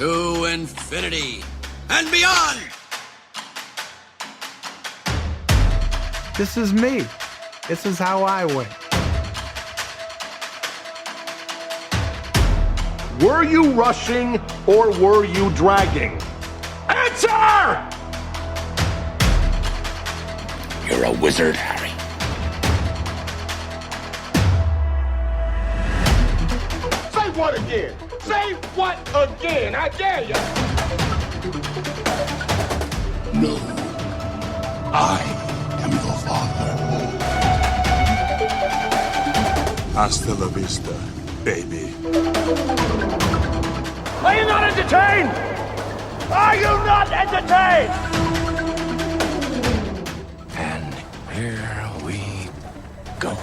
to infinity and beyond. This is me. This is how I win. Were you rushing or were you dragging? Answer! You're a wizard, Harry. Say what again? Say what again? I dare you. No, I am your father. Hasta la vista, baby. Are you not entertained? Are you not entertained? And here we go.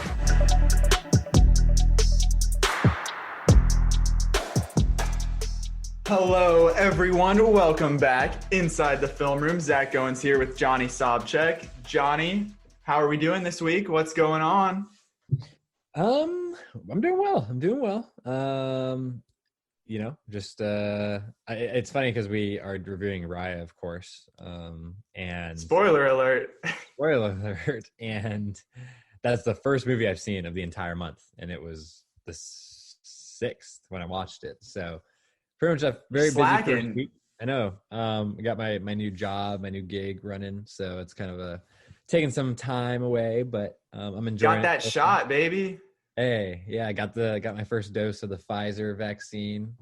Hello, everyone. Welcome back inside the film room. Zach Goins here with Johnny Sobchak. Johnny, how are we doing this week? What's going on? I'm doing well. It's funny because we are reviewing Raya, of course. And Spoiler alert. spoiler alert. And that's the first movie I've seen of the entire month. And it was the 6th when I watched it. So pretty much a very busy first week. I know. I got my new job, my new gig running. So it's kind of taking some time away, but I'm enjoying it. Got that shot, baby. Hey, yeah, I got my first dose of the Pfizer vaccine.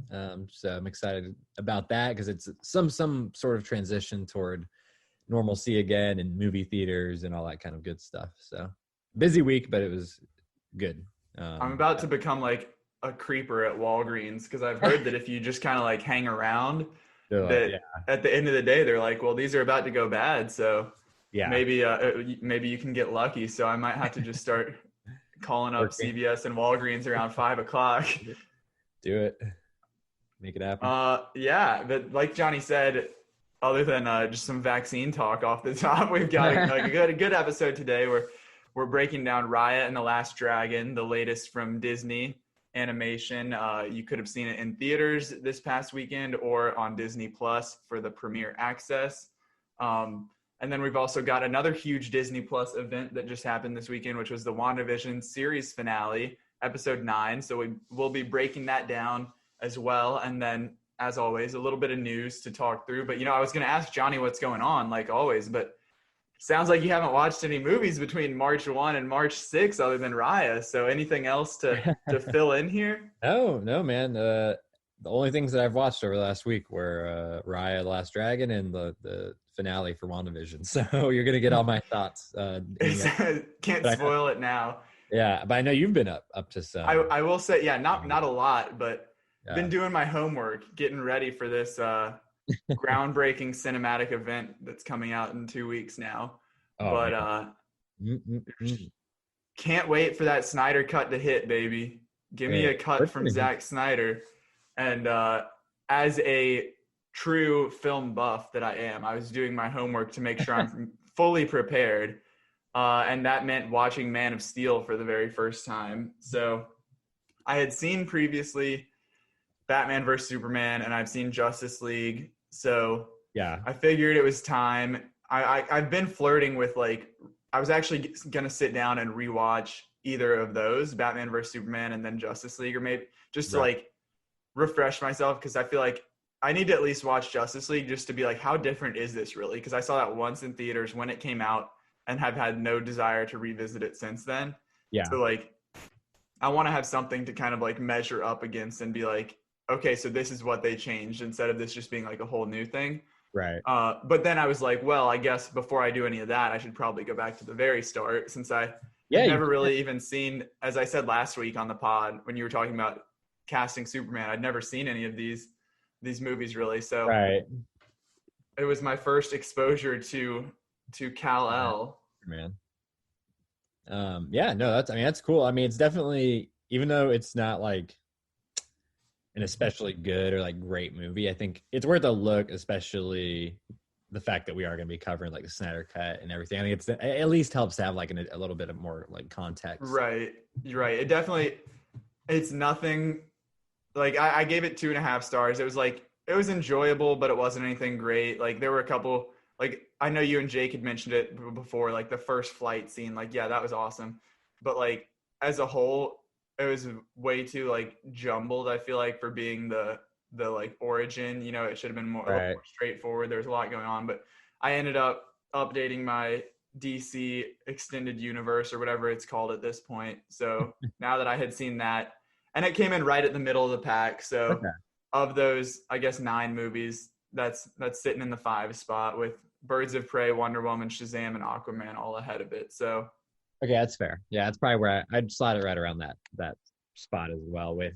So I'm excited about that because it's some sort of transition toward normalcy again in movie theaters and all that kind of good stuff. So busy week, but it was good. I'm about to become like a creeper at Walgreens because I've heard that if you just kind of like hang around, at the end of the day, they're like, well, these are about to go bad. So yeah, maybe you can get lucky. So I might have to just start calling up CVS and Walgreens around 5:00. Do it. Make it happen. Yeah, but like Johnny said, other than just some vaccine talk off the top, we've got a good episode today where we're breaking down Raya and the Last Dragon, the latest from Disney animation. You could have seen it in theaters this past weekend or on Disney Plus for the premiere access. And then we've also got another huge Disney Plus event that just happened this weekend, which was the WandaVision series finale, episode 9. So we'll be breaking that down as well. And then, as always, a little bit of news to talk through. But, I was going to ask Johnny what's going on, like always. But sounds like you haven't watched any movies between March 1 and March 6 other than Raya. So anything else to fill in here? No, man. The only things that I've watched over the last week were Raya, The Last Dragon, and the finale for WandaVision. So you're going to get all my thoughts. Can't spoil it now. Yeah, but I know you've been up to some. I will say, yeah, not a lot, but been doing my homework, getting ready for this groundbreaking cinematic event that's coming out in 2 weeks now. Can't wait for that Snyder cut to hit, baby. Give me a cut from Zack Snyder. And as a true film buff that I am, I was doing my homework to make sure I'm fully prepared. And that meant watching Man of Steel for the very first time. So I had seen previously Batman vs. Superman, and I've seen Justice League. So yeah, I figured it was time. I've been flirting with I was actually going to sit down and rewatch either of those, Batman vs. Superman and then Justice League, or maybe just to refresh myself, because I feel like I need to at least watch Justice League just to be like, how different is this really? Because I saw that once in theaters when it came out and have had no desire to revisit it since then. Yeah. So I want to have something to kind of measure up against and be like, okay, so this is what they changed instead of this just being a whole new thing. Right. But then I was like, well, I guess before I do any of that, I should probably go back to the very start, since I've never really even seen, as I said last week on the pod when you were talking about casting Superman, I'd never seen any of these movies really. So it was my first exposure to Kal-El. Man. That's cool. I mean, it's definitely, even though it's not an especially good or great movie, I think it's worth a look, especially the fact that we are going to be covering the Snyder cut and everything. I think it at least helps to have a little bit of more context. Right. You're right. It definitely, it's nothing I gave it 2.5 stars. It was it was enjoyable, but it wasn't anything great. Like there were a couple, like I know you and Jake had mentioned it before, like the first flight scene, like yeah, that was awesome. But like as a whole, it was way too like jumbled, I feel like, for being the like origin. You know, it should have been more, a little Right. more straightforward. There's a lot going on, but I ended up updating my DC extended universe or whatever it's called at this point. So now that I had seen that, and it came in right at the middle of the pack. So Okay. of those, I guess 9 movies, that's sitting in the 5 spot with Birds of Prey, Wonder Woman, Shazam, and Aquaman all ahead of it. So Okay, that's fair. Yeah, that's probably where I'd slide it right around that spot as well, with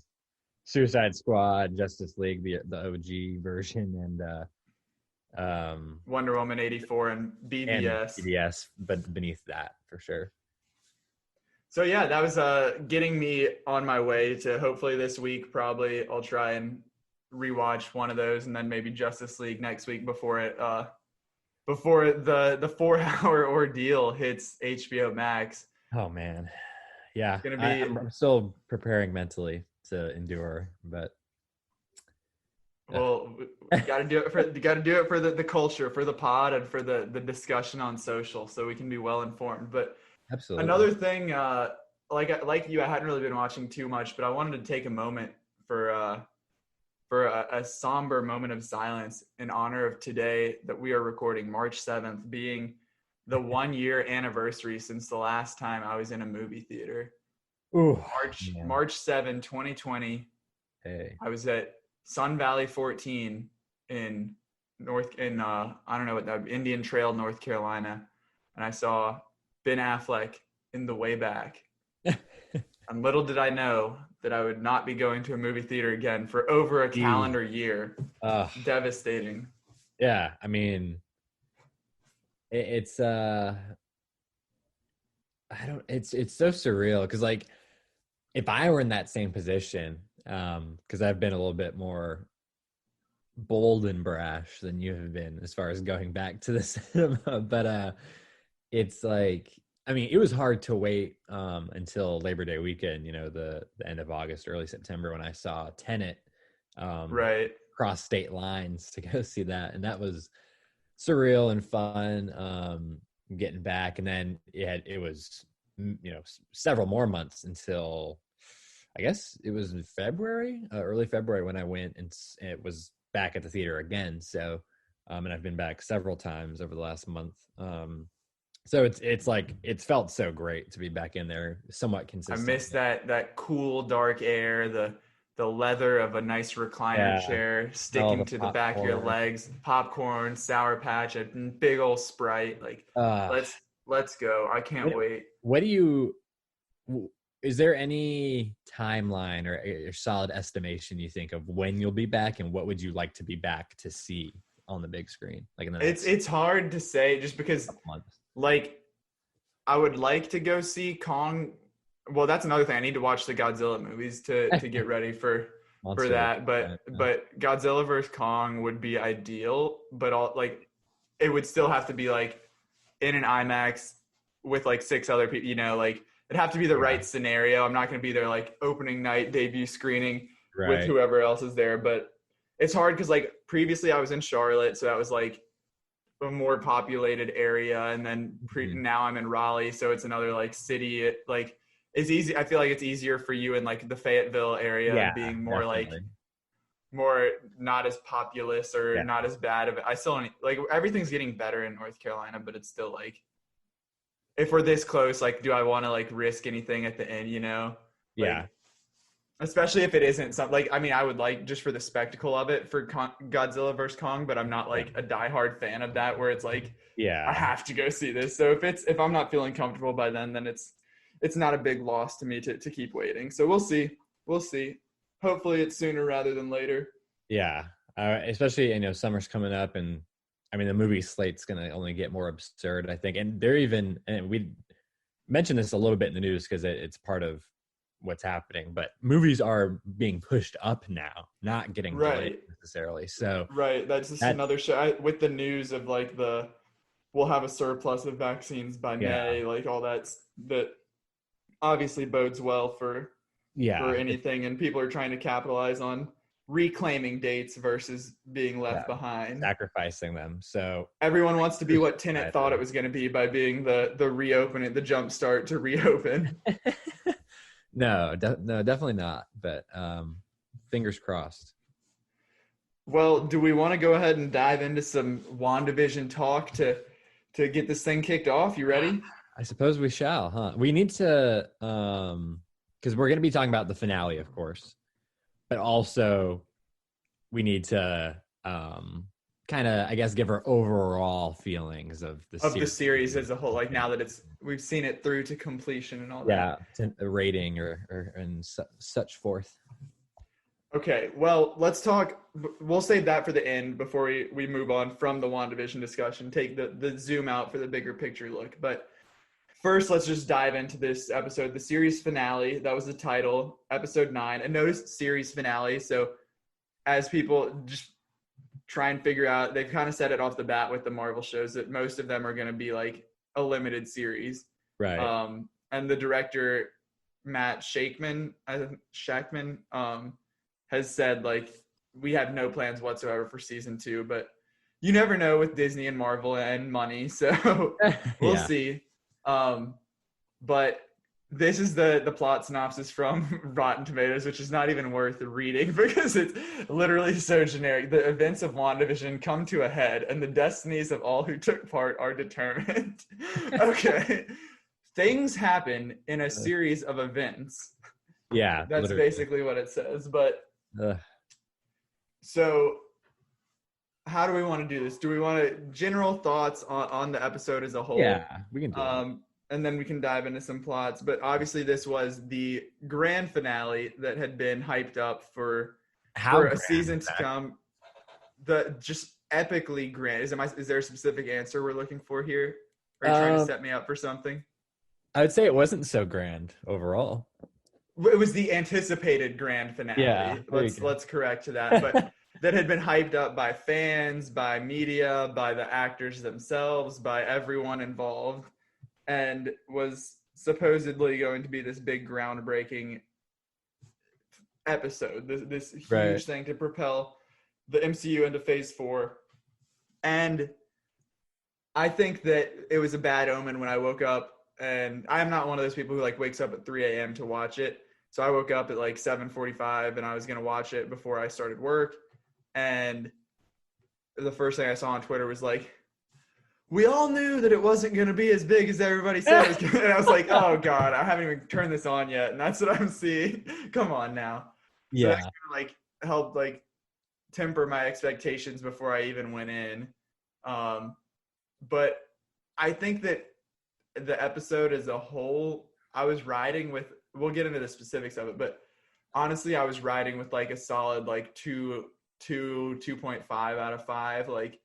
Suicide Squad, Justice League, the OG version, and Wonder Woman 84 and BVS. and BBS, but beneath that for sure. So yeah, that was getting me on my way to hopefully this week. Probably I'll try and rewatch one of those, and then maybe Justice League next week before the 4-hour ordeal hits HBO Max. Oh man, yeah. It's gonna be. I'm still preparing mentally to endure, but Well, you got to do it for the culture, for the pod, and for the discussion on social, so we can be well informed. But absolutely. another thing, like you, I hadn't really been watching too much, but I wanted to take a moment for a somber moment of silence in honor of today that we are recording, March 7th, being the 1-year anniversary since the last time I was in a movie theater. Ooh, March 7, 2020. Hey. I was at Sun Valley 14 in Indian Trail, North Carolina, and I saw Ben Affleck in The Way Back. And little did I know that I would not be going to a movie theater again for over a calendar year. Devastating. Yeah, I mean, it's so surreal because, like, if I were in that same position, because I've been a little bit more bold and brash than you have been as far as going back to the cinema, but it's like, I mean, it was hard to wait until Labor Day weekend, you know, the end of August, early September, when I saw Tenet Right. cross state lines to go see that, and that was surreal and fun, getting back. And then it was, you know, several more months until I guess it was in February, early February, when I went, and it was back at the theater again. So, and I've been back several times over the last month. So it's like, it's felt so great to be back in there, somewhat consistent. I miss that cool dark air, the leather of a nice recliner chair sticking to the back of your legs, popcorn, Sour Patch, a big old Sprite. Like, let's go. I can't wait. Is there any timeline or a solid estimation you think of when you'll be back, and what would you like to be back to see on the big screen? Like in the next it's hard to say, just because like I would like to go see Kong. Well, that's another thing. I need to watch the Godzilla movies to get ready for that. But Godzilla vs. Kong would be ideal. But it would still have to be like in an IMAX with like 6 other people. You know, like it'd have to be the right scenario. I'm not going to be there like opening night debut screening with whoever else is there. But it's hard because like previously I was in Charlotte, so that was like a more populated area, and then now I'm in Raleigh, so it's another like city. Like it's easy. I feel like it's easier for you in like the Fayetteville area, being more definitely. Like more not as populous or not as bad of it. I still don't, like, everything's getting better in North Carolina, but it's still like, if we're this close, like, do I want to like risk anything at the end? You know? Like, especially if it isn't something like, I mean, I would like just for the spectacle of it for Godzilla vs. Kong, but I'm not like a diehard fan of that where it's like, I have to go see this. So if I'm not feeling comfortable by then it's not a big loss to me to keep waiting. So we'll see. Hopefully it's sooner rather than later. Yeah. Especially, you know, summer's coming up, and I mean, the movie slate's going to only get more absurd, I think. And and we mentioned this a little bit in the news because it's part of what's happening, but movies are being pushed up now, not getting delayed necessarily. So that's just another show with the news of like we'll have a surplus of vaccines by May, like all that obviously bodes well for anything, and people are trying to capitalize on reclaiming dates versus being left behind. Sacrificing them. So everyone wants to be what Tenet thought it was going to be by being the reopening, the jump start to reopen. No, definitely not. But fingers crossed. Well, do we want to go ahead and dive into some WandaVision talk to get this thing kicked off? You ready? I suppose we shall, huh? We need to, because we're going to be talking about the finale, of course, but also we need to kind of, I guess, give our overall feelings of the series as a whole. Like now that we've seen it through to completion and all that. Yeah, a rating or and such forth. Okay, well, let's talk. We'll save that for the end before we move on from the WandaVision discussion. Take the zoom out for the bigger picture look. But first, let's just dive into this episode. The series finale, that was the title, episode 9. And notice series finale. So as people just try and figure out, they've kind of said it off the bat with the Marvel shows that most of them are going to be like a limited series. Right. And the director, Matt Shakman, has said, like, we have no plans whatsoever for season 2, but you never know with Disney and Marvel and money, so we'll see. But this is the plot synopsis from Rotten Tomatoes, which is not even worth reading because it's literally so generic. The events of WandaVision come to a head, and the destinies of all who took part are determined. Okay. Things happen in a series of events. Yeah. That's literally. basically what it says, but so how do we want to do this? Do we want to general thoughts on the episode as a whole? Yeah, we can do it. And then we can dive into some plots. But obviously this was the grand finale that had been hyped up for a season to come. The just epically grand. Is there a specific answer we're looking for here? Are you trying to set me up for something? I would say it wasn't so grand overall. It was the anticipated grand finale. Yeah, let's correct to that. But that had been hyped up by fans, by media, by the actors themselves, by everyone involved, and was supposedly going to be this big groundbreaking episode, this huge thing to propel the MCU into phase 4. And I think that it was a bad omen when I woke up, and I'm not one of those people who like wakes up at 3 a.m. to watch it. So I woke up at like 7:45 and I was going to watch it before I started work. And the first thing I saw on Twitter was like, we all knew that it wasn't going to be as big as everybody said it was going to. And I was like, oh God, I haven't even turned this on yet. And that's what I'm seeing. Come on now. So that kind of like helped like temper my expectations before I even went in. But I think that the episode as a whole, I was riding with, we'll get into the specifics of it, but honestly, I was riding with like a solid like 2.5 out of 5, like,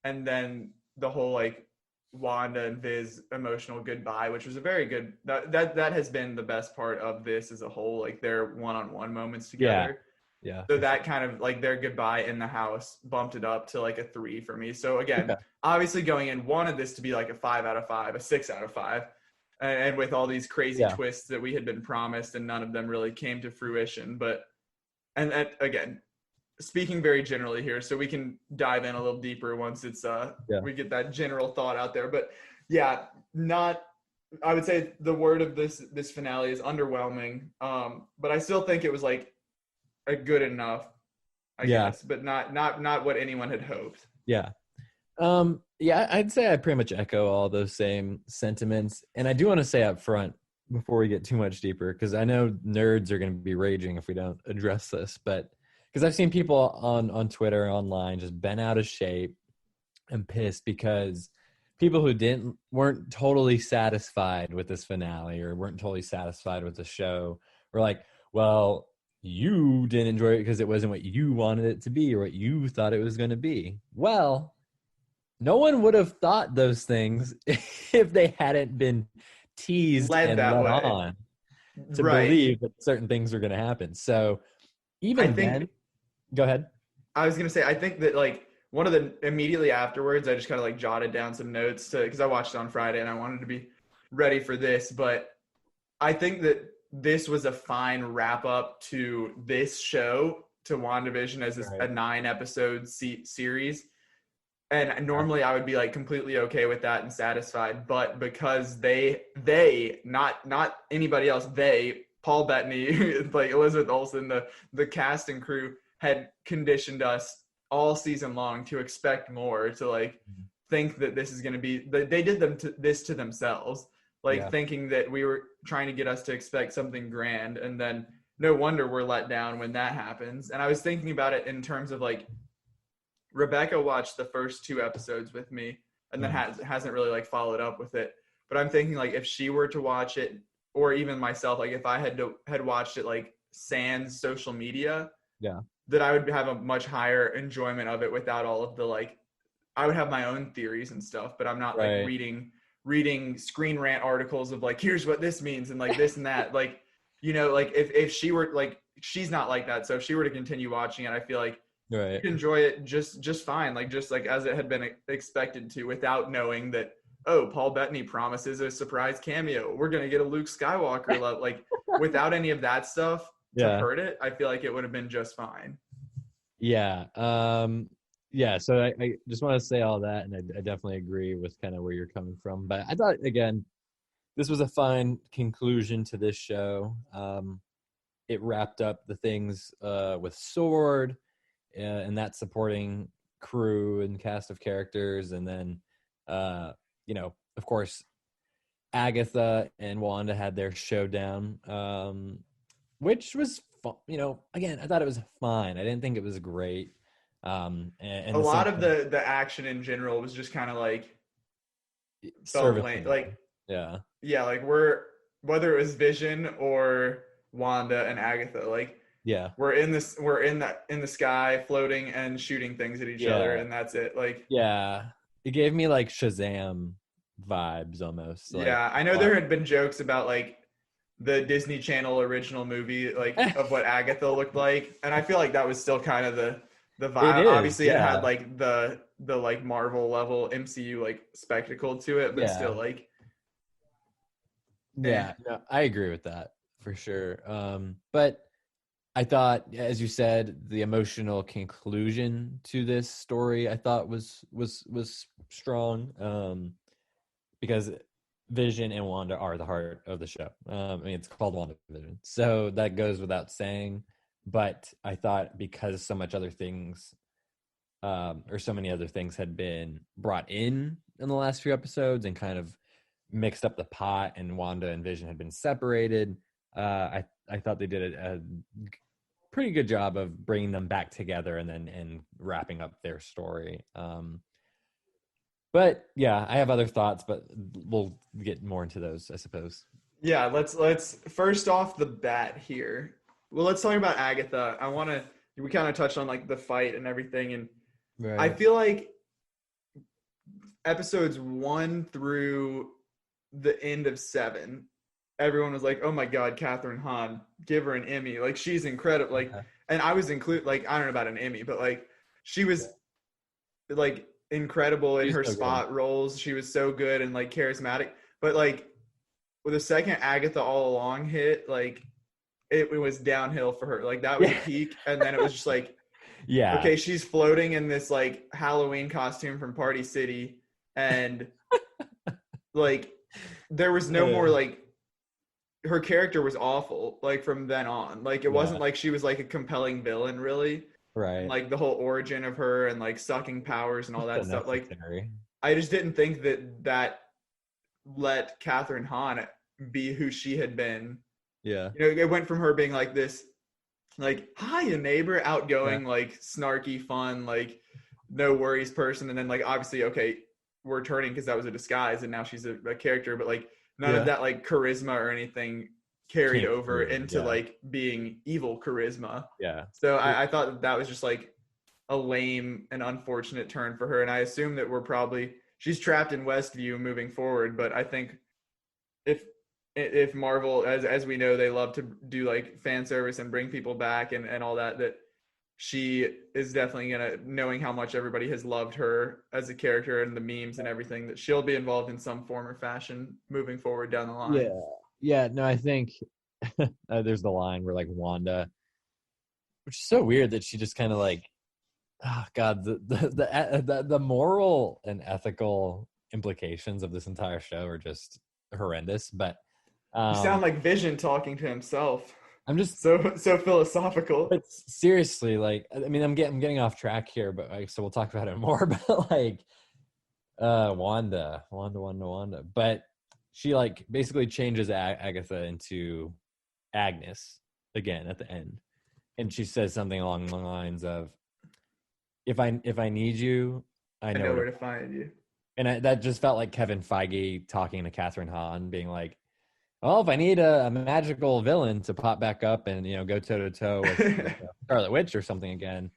and then the whole like Wanda and Viz emotional goodbye, which was a very good, that has been the best part of this as a whole, like their one-on-one moments together. Yeah. So that kind of like their goodbye in the house bumped it up to like a 3 for me. So again, obviously going in, wanted this to be like a 5 out of 5, a 6 out of 5. And with all these crazy twists that we had been promised and none of them really came to fruition. But, and again, speaking very generally here, so we can dive in a little deeper once it's, we get that general thought out there. But yeah, I would say the word of this finale is underwhelming. But I still think it was like a good enough, I guess, but not what anyone had hoped. Yeah. I'd say I pretty much echo all those same sentiments. And I do want to say up front, before we get too much deeper, because I know nerds are going to be raging if we don't address this, but because I've seen people on Twitter, online, just bent out of shape and pissed because people who weren't totally satisfied with this finale or weren't totally satisfied with the show were like, well, you didn't enjoy it because it wasn't what you wanted it to be or what you thought it was going to be. Well, no one would have thought those things if they hadn't been teased and led on to believe that certain things are going to happen. So even then, go ahead. I was going to say, I think that like one of the immediately afterwards, I just kind of like jotted down some notes because I watched it on Friday and I wanted to be ready for this. But I think that this was a fine wrap up to this show to WandaVision as a Right. 9-episode series. And normally I would be like completely okay with that and satisfied, but because they not anybody else, Paul Bettany, like Elizabeth Olsen, the cast and crew had conditioned us all season long to expect more, to like think that this is going to be, they did this to themselves, like thinking that we were trying to get us to expect something grand, and then no wonder we're let down when that happens. And I was thinking about it in terms of like, Rebecca watched the first 2 episodes with me and then hasn't really like followed up with it. But I'm thinking like if she were to watch it, or even myself, like if I had watched it like sans social media, that I would have a much higher enjoyment of it without all of the like, I would have my own theories and stuff, but I'm not like reading Screen Rant articles of like, here's what this means and like this and that. Like, you know, like if she were like, she's not like that. So if she were to continue watching it, I feel like you could enjoy it just fine, like just like as it had been expected to, without knowing that, oh, Paul Bettany promises a surprise cameo, we're gonna get a Luke Skywalker love, like without any of that stuff to hurt it. I feel like it would have been just fine. So I just want to say all that, and I definitely agree with kind of where you're coming from, but I thought, again, this was a fine conclusion to this show. It wrapped up the things with Sword and that supporting crew and cast of characters, and then you know, of course, Agatha and Wanda had their showdown, which was you know, again, I thought it was fine. I didn't think it was great. And a lot of the action in general was just kind of like felt lame. Like like whether it was Vision or Wanda and Agatha, like we're in the sky floating and shooting things at each other, and that's it. Like it gave me like Shazam vibes almost. Like, I know there had been jokes about like the Disney Channel original movie, like of what Agatha looked like, and I feel like that was still kind of the vibe. Obviously, it had like the like Marvel level MCU like spectacle to it, but still like no, I agree with that for sure. But I thought, as you said, the emotional conclusion to this story I thought was strong, because Vision and Wanda are the heart of the show. I mean, it's called WandaVision, so that goes without saying. But I thought because so many other things had been brought in the last few episodes and kind of mixed up the pot, and Wanda and Vision had been separated, I thought they did a pretty good job of bringing them back together and wrapping up their story. But I have other thoughts, but we'll get more into those, I suppose. Yeah, let's first off the bat here. Well, let's talk about Agatha. We kind of touched on like the fight and everything, and I feel like episodes 1 through the end of 7, everyone was like, "Oh my God, Catherine Hahn, give her an Emmy! Like she's incredible!" Like, and I was included. Like, I don't know about an Emmy, but like she was like incredible in her spot roles. She was so good and like charismatic. But like with the second Agatha All Along hit, like it was downhill for her. Like that was a peak, and then it was just like, okay, she's floating in this like Halloween costume from Party City, and like there was no more like. Her character was awful, like from then on. Like it wasn't like she was like a compelling villain, really. Right. Like the whole origin of her and like sucking powers and all that stuff. Like I just didn't think that let Catherine Hahn be who she had been. Yeah. You know, it went from her being like this, like, hi, a neighbor, outgoing, like snarky, fun, like no worries person. And then like, obviously, okay, we're turning because that was a disguise and now she's a character, but like, none of that like charisma or anything carried over into like being evil charisma. Yeah. So I thought that was just like a lame and unfortunate turn for her. And I assume that she's trapped in Westview moving forward. But I think if Marvel, as we know, they love to do like fan service and bring people back and all that she is definitely knowing how much everybody has loved her as a character and the memes and everything, that she'll be involved in some form or fashion moving forward down the line. No, I think there's the line where like Wanda which is so weird that she just kind of like, oh God, the moral and ethical implications of this entire show are just horrendous. But you sound like Vision talking to himself. I'm just so philosophical. But seriously, like, I mean, I'm getting off track here, but so we'll talk about it more. But like, Wanda. But she like basically changes Agatha into Agnes again at the end, and she says something along the lines of, "If I need you, I know where to find you." And that just felt like Kevin Feige talking to Catherine Hahn, being like, "Well, if I need a magical villain to pop back up and go toe to toe with Scarlet Witch or something again,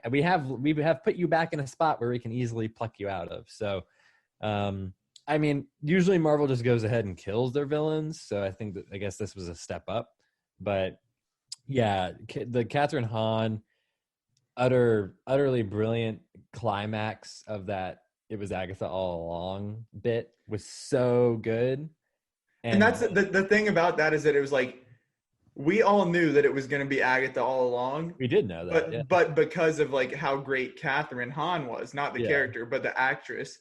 we have put you back in a spot where we can easily pluck you out of." So, I mean, usually Marvel just goes ahead and kills their villains. So I guess this was a step up. But yeah, the Catherine Hahn utterly brilliant climax of that "it was Agatha all along" bit was so good. And that's the thing about that, is that it was like, we all knew that it was going to be Agatha all along. We did know that, but because of like how great Catherine Hahn was, not the character, but the actress,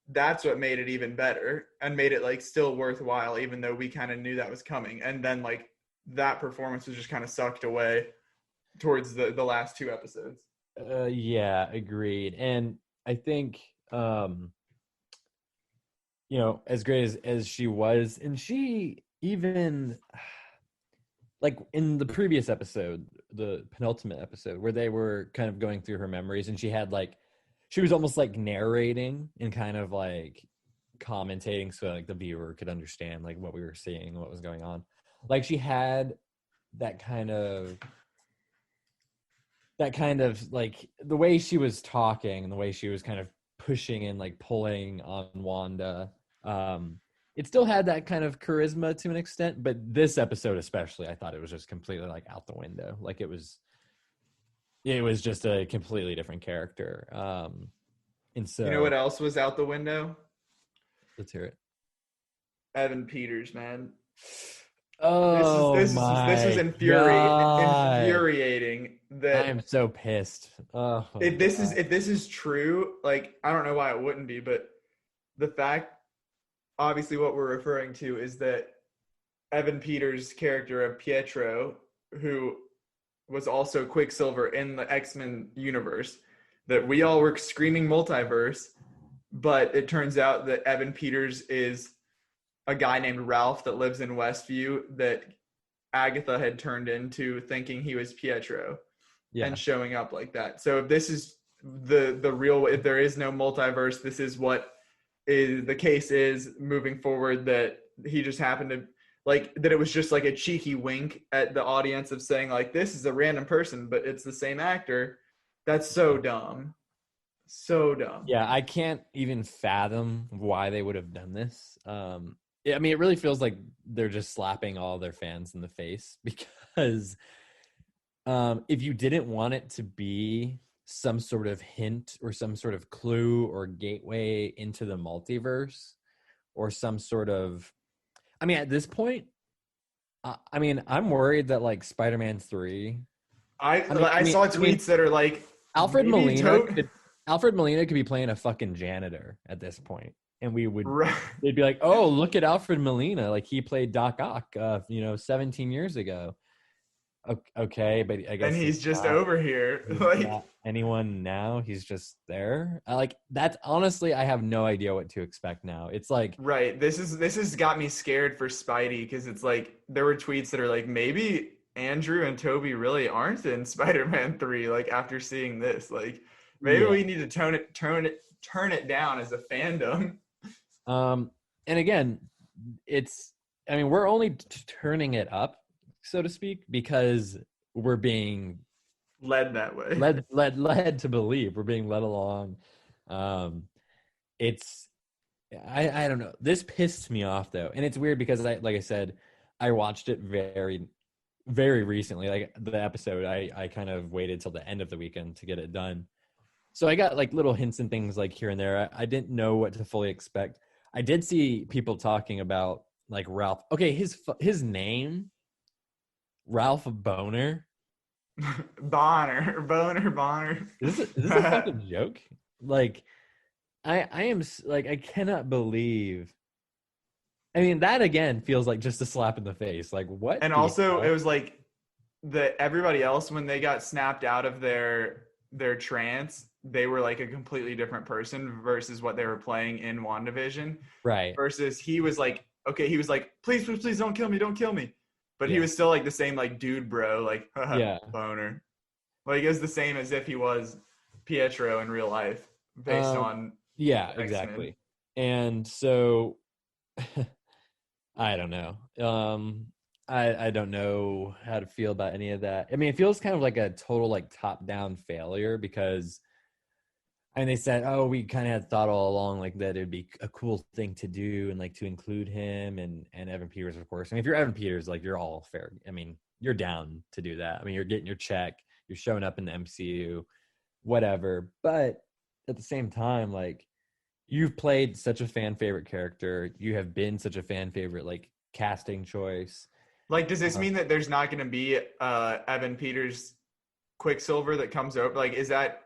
that's what made it even better and made it like still worthwhile, even though we kind of knew that was coming. And then like that performance was just kind of sucked away towards the last 2 episodes. Yeah, agreed. And I think, as great as she was, and she even, like in the previous episode, the penultimate episode, where they were kind of going through her memories, and she was almost like narrating and kind of like commentating, so like the viewer could understand like what we were seeing, what was going on. Like she had that kind of like the way she was talking and the way she was kind of pushing and like pulling on Wanda. It still had that kind of charisma to an extent, but this episode especially, I thought it was just completely like out the window. Like it was just a completely different character. And so, you know what else was out the window? Let's hear it. Evan Peters, man. Oh, this is infuriating. That I am so pissed. Oh, if this is true, like I don't know why it wouldn't be, but the fact, obviously, what we're referring to is that Evan Peters' character of Pietro, who was also Quicksilver in the X-Men universe, that we all were screaming multiverse, but it turns out that Evan Peters is a guy named Ralph that lives in Westview that Agatha had turned into, thinking he was Pietro, and showing up like that. So if this is the real, if there is no multiverse, this is what the case is moving forward, that he just happened to, like, that it was just like a cheeky wink at the audience of saying like, this is a random person, but it's the same actor. That's so dumb. So dumb. Yeah, I can't even fathom why they would have done this. I mean, it really feels like they're just slapping all their fans in the face, because if you didn't want it to be some sort of hint or some sort of clue or gateway into the multiverse, or some sort of, I mean, at this point, I mean, I'm worried that like Spider-Man 3. I saw tweets that are like, Alfred Molina could be playing a fucking janitor at this point, and they'd be like, "Oh, look at Alfred Molina, like he played Doc Ock, 17 years ago." Okay, but I guess, and he's just over here. Like anyone now, he's just there. Like that's honestly, I have no idea what to expect now. It's like, right. This has got me scared for Spidey, because it's like there were tweets that are like, maybe Andrew and Toby really aren't in Spider-Man 3. Like after seeing this, like maybe we need to turn it down as a fandom. And again, we're only turning it up, so to speak, because we're being led that way, led to believe, we're being led along. It's I don't know, this pissed me off though, and it's weird because like I said, I watched it very, very recently. Like the episode, I kind of waited till the end of the weekend to get it done, so I got like little hints and things like here and there. I didn't know what to fully expect. I did see people talking about like Ralph. Okay, his name, Ralph Boner, Bonner. Is this a fucking joke? Like, I cannot believe. I mean, that again feels like just a slap in the face. Like, what? And also, it was like everybody else, when they got snapped out of their trance, they were like a completely different person versus what they were playing in WandaVision. Right. Versus he was like, okay, he was like, please, please, please, don't kill me. But he was still like the same, like, dude, bro, like, boner. Like, it was the same as if he was Pietro in real life, based on X-Men. Exactly. And so, I don't know. I don't know how to feel about any of that. I mean, it feels kind of like a total like top-down failure because, and they said, oh, we kind of had thought all along like that it'd be a cool thing to do and like to include him and Evan Peters, of course. I mean, if you're Evan Peters, like you're all fair. I mean, you're down to do that. I mean, you're getting your check, you're showing up in the MCU, whatever. But at the same time, like you've played such a fan favorite character, you have been such a fan favorite like casting choice. Like, does this mean that there's not going to be Evan Peters Quicksilver that comes over? Like, is that?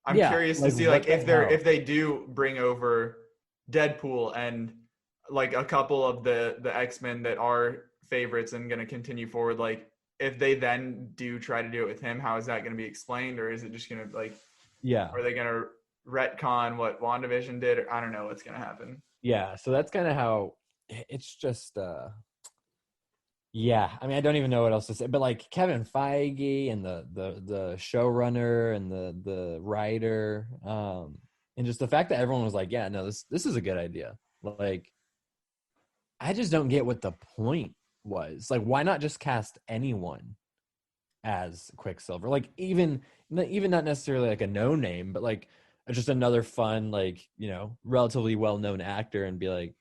I'm curious to see like if they do bring over Deadpool and like a couple of the X-Men that are favorites and going to continue forward. Like, if they then do try to do it with him, how is that going to be explained, or is it just going to like? Yeah. Are they going to retcon what WandaVision did? Or I don't know what's going to happen. Yeah. So that's kind of how it's just. Yeah, I mean, I don't even know what else to say, but like Kevin Feige and the showrunner and the writer, and just the fact that everyone was like, yeah, no, this is a good idea. Like, I just don't get what the point was. Like, why not just cast anyone as Quicksilver? Like, even not necessarily like a no name, but like just another fun, like, you know, relatively well known actor, and be like,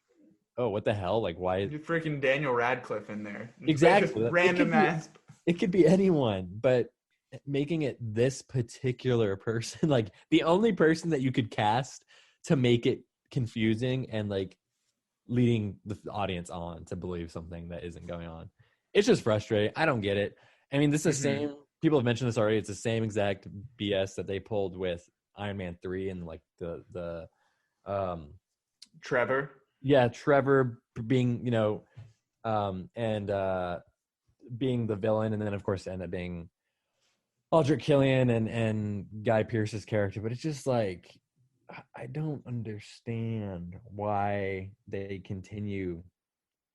oh, what the hell? Like, why? You freaking Daniel Radcliffe in there. Exactly. Random ass. It could be anyone, but making it this particular person, like the only person that you could cast to make it confusing and like leading the audience on to believe something that isn't going on. It's just frustrating. I don't get it. I mean, this is the same. People have mentioned this already. It's the same exact BS that they pulled with Iron Man 3 and like the Trevor. Yeah, Trevor being, you know, being the villain, and then of course end up being Aldrich Killian and Guy Pearce's character. But it's just like, I don't understand why they continue.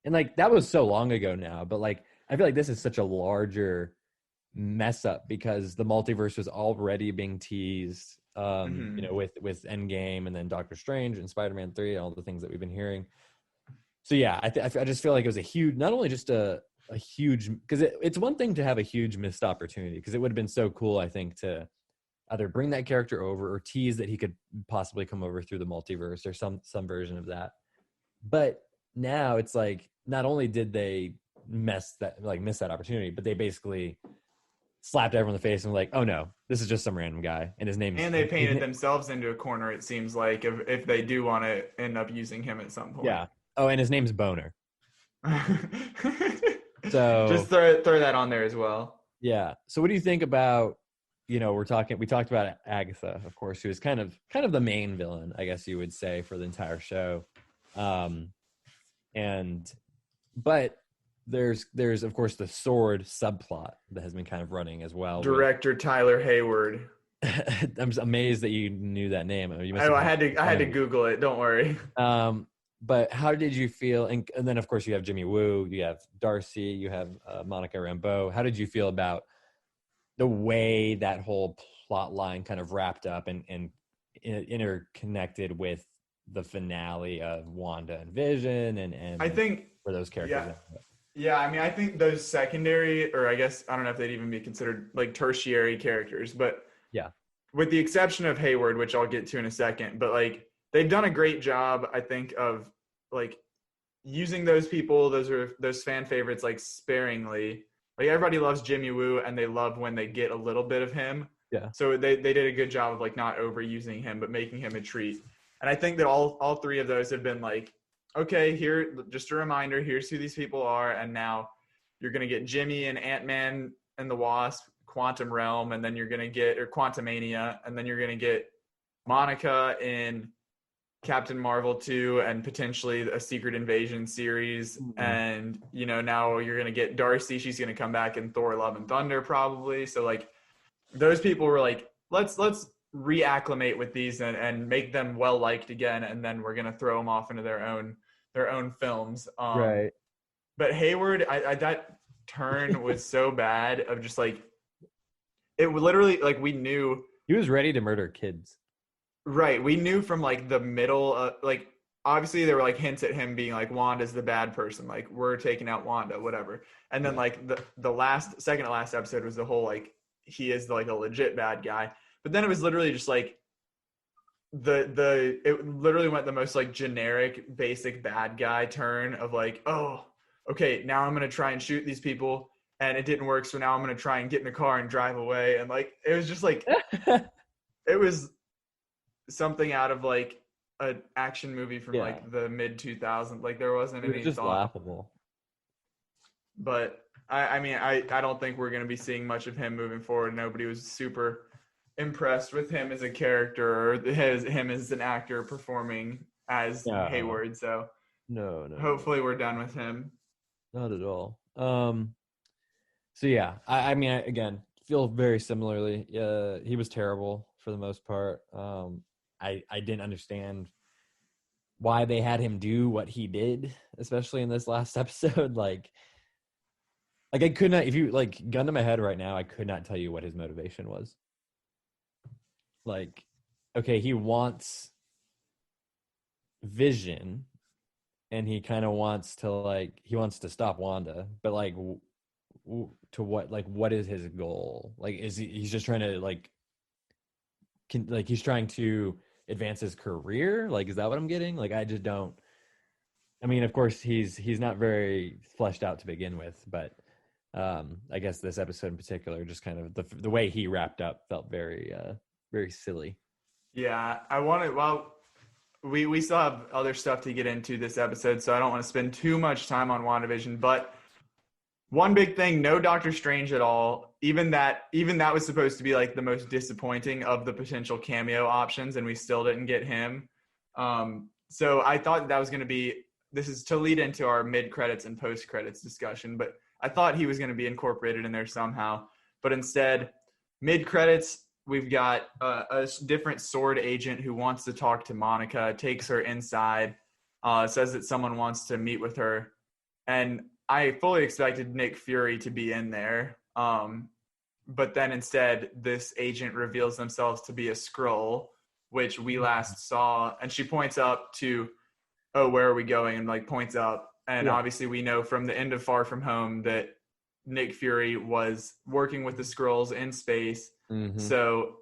And like that was so long ago now, but like I feel like this is such a larger mess up because the multiverse was already being teased. You know, with Endgame and then Doctor Strange and Spider-Man 3 and all the things that we've been hearing. So yeah, I just feel like it was a huge, not only just a huge, because it's one thing to have a huge missed opportunity, because it would have been so cool, I think, to either bring that character over or tease that he could possibly come over through the multiverse or some version of that. But now it's like, not only did they miss that opportunity, but they basically slapped everyone in the face and were like, oh no, this is just some random guy and his name. And they painted themselves into a corner, it seems like, if they do want to end up using him at some point. Yeah. Oh, and his name's Boner. So just throw that on there as well. Yeah. So what do you think about, you know, we talked about Agatha, of course, who is kind of the main villain, I guess you would say, for the entire show. But there's of course the sword subplot that has been kind of running as well. Director Tyler Hayward. I'm amazed that you knew that name. I had to Google it. Don't worry. But how did you feel? And then of course you have Jimmy Woo, you have Darcy, you have Monica Rambeau. How did you feel about the way that whole plot line kind of wrapped up and interconnected with the finale of Wanda and Vision and I think for those characters? Yeah, I mean, I think those secondary, or I guess, I don't know if they'd even be considered like tertiary characters, but yeah, with the exception of Hayward, which I'll get to in a second, but like they've done a great job, I think, of like using those people, those fan favorites, like sparingly. Like everybody loves Jimmy Woo and they love when they get a little bit of him. Yeah. So they did a good job of like not overusing him, but making him a treat. And I think that all three of those have been like, okay, here, just a reminder, here's who these people are. And now you're going to get Jimmy and Ant-Man and the Wasp, Quantum Realm, and then you're gonna get or Quantumania, and then you're gonna get Monica in Captain Marvel 2 and potentially a Secret Invasion series. And, you know, now you're going to get Darcy. She's going to come back in Thor Love and Thunder probably. So like those people were like, let's reacclimate with these and make them well liked again. And then we're going to throw them off into their own films. Right. But Hayward, I that turn was so bad of just like, it literally like we knew he was ready to murder kids. Right. We knew from like the middle, like obviously there were like hints at him being like Wanda's the bad person, like we're taking out Wanda, whatever. And then like the second to last episode was the whole like he is like a legit bad guy. But then it was literally just like it literally went the most like generic basic bad guy turn of like, oh, okay, now I'm gonna try and shoot these people and it didn't work, so now I'm gonna try and get in the car and drive away. And like it was just like it was something out of like an action movie from like the mid 2000s. Like there wasn't any just thought. Laughable. But I mean I don't think we're going to be seeing much of him moving forward. Nobody was super impressed with him as a character or him as an actor performing as Hayward. So no. Hopefully we're done with him. Not at all. So yeah, I mean, again, feel very similarly. He was terrible for the most part. I didn't understand why they had him do what he did, especially in this last episode. Like I could not, if you like gun to my head right now, I could not tell you what his motivation was. Like, okay, he wants Vision and he kind of wants to stop Wanda, but like to what, like what is his goal? Like he's just trying to he's trying to advance his career? Like, is that what I'm getting? Like, I just don't. I mean, of course, he's not very fleshed out to begin with, but I guess this episode in particular, just kind of the way he wrapped up felt very very silly. Yeah, we still have other stuff to get into this episode, so I don't want to spend too much time on WandaVision, but one big thing, no Doctor Strange at all. Even that was supposed to be like the most disappointing of the potential cameo options, and we still didn't get him. So I thought that was going to be, this is to lead into our mid-credits and post-credits discussion, but I thought he was going to be incorporated in there somehow. But instead, mid-credits, we've got a different sword agent who wants to talk to Monica, takes her inside, says that someone wants to meet with her. And I fully expected Nick Fury to be in there. But then instead, this agent reveals themselves to be a Skrull, which we last saw. And she points up to, oh, where are we going? And like points up. And obviously we know from the end of Far From Home that Nick Fury was working with the Skrulls in space. Mm-hmm. So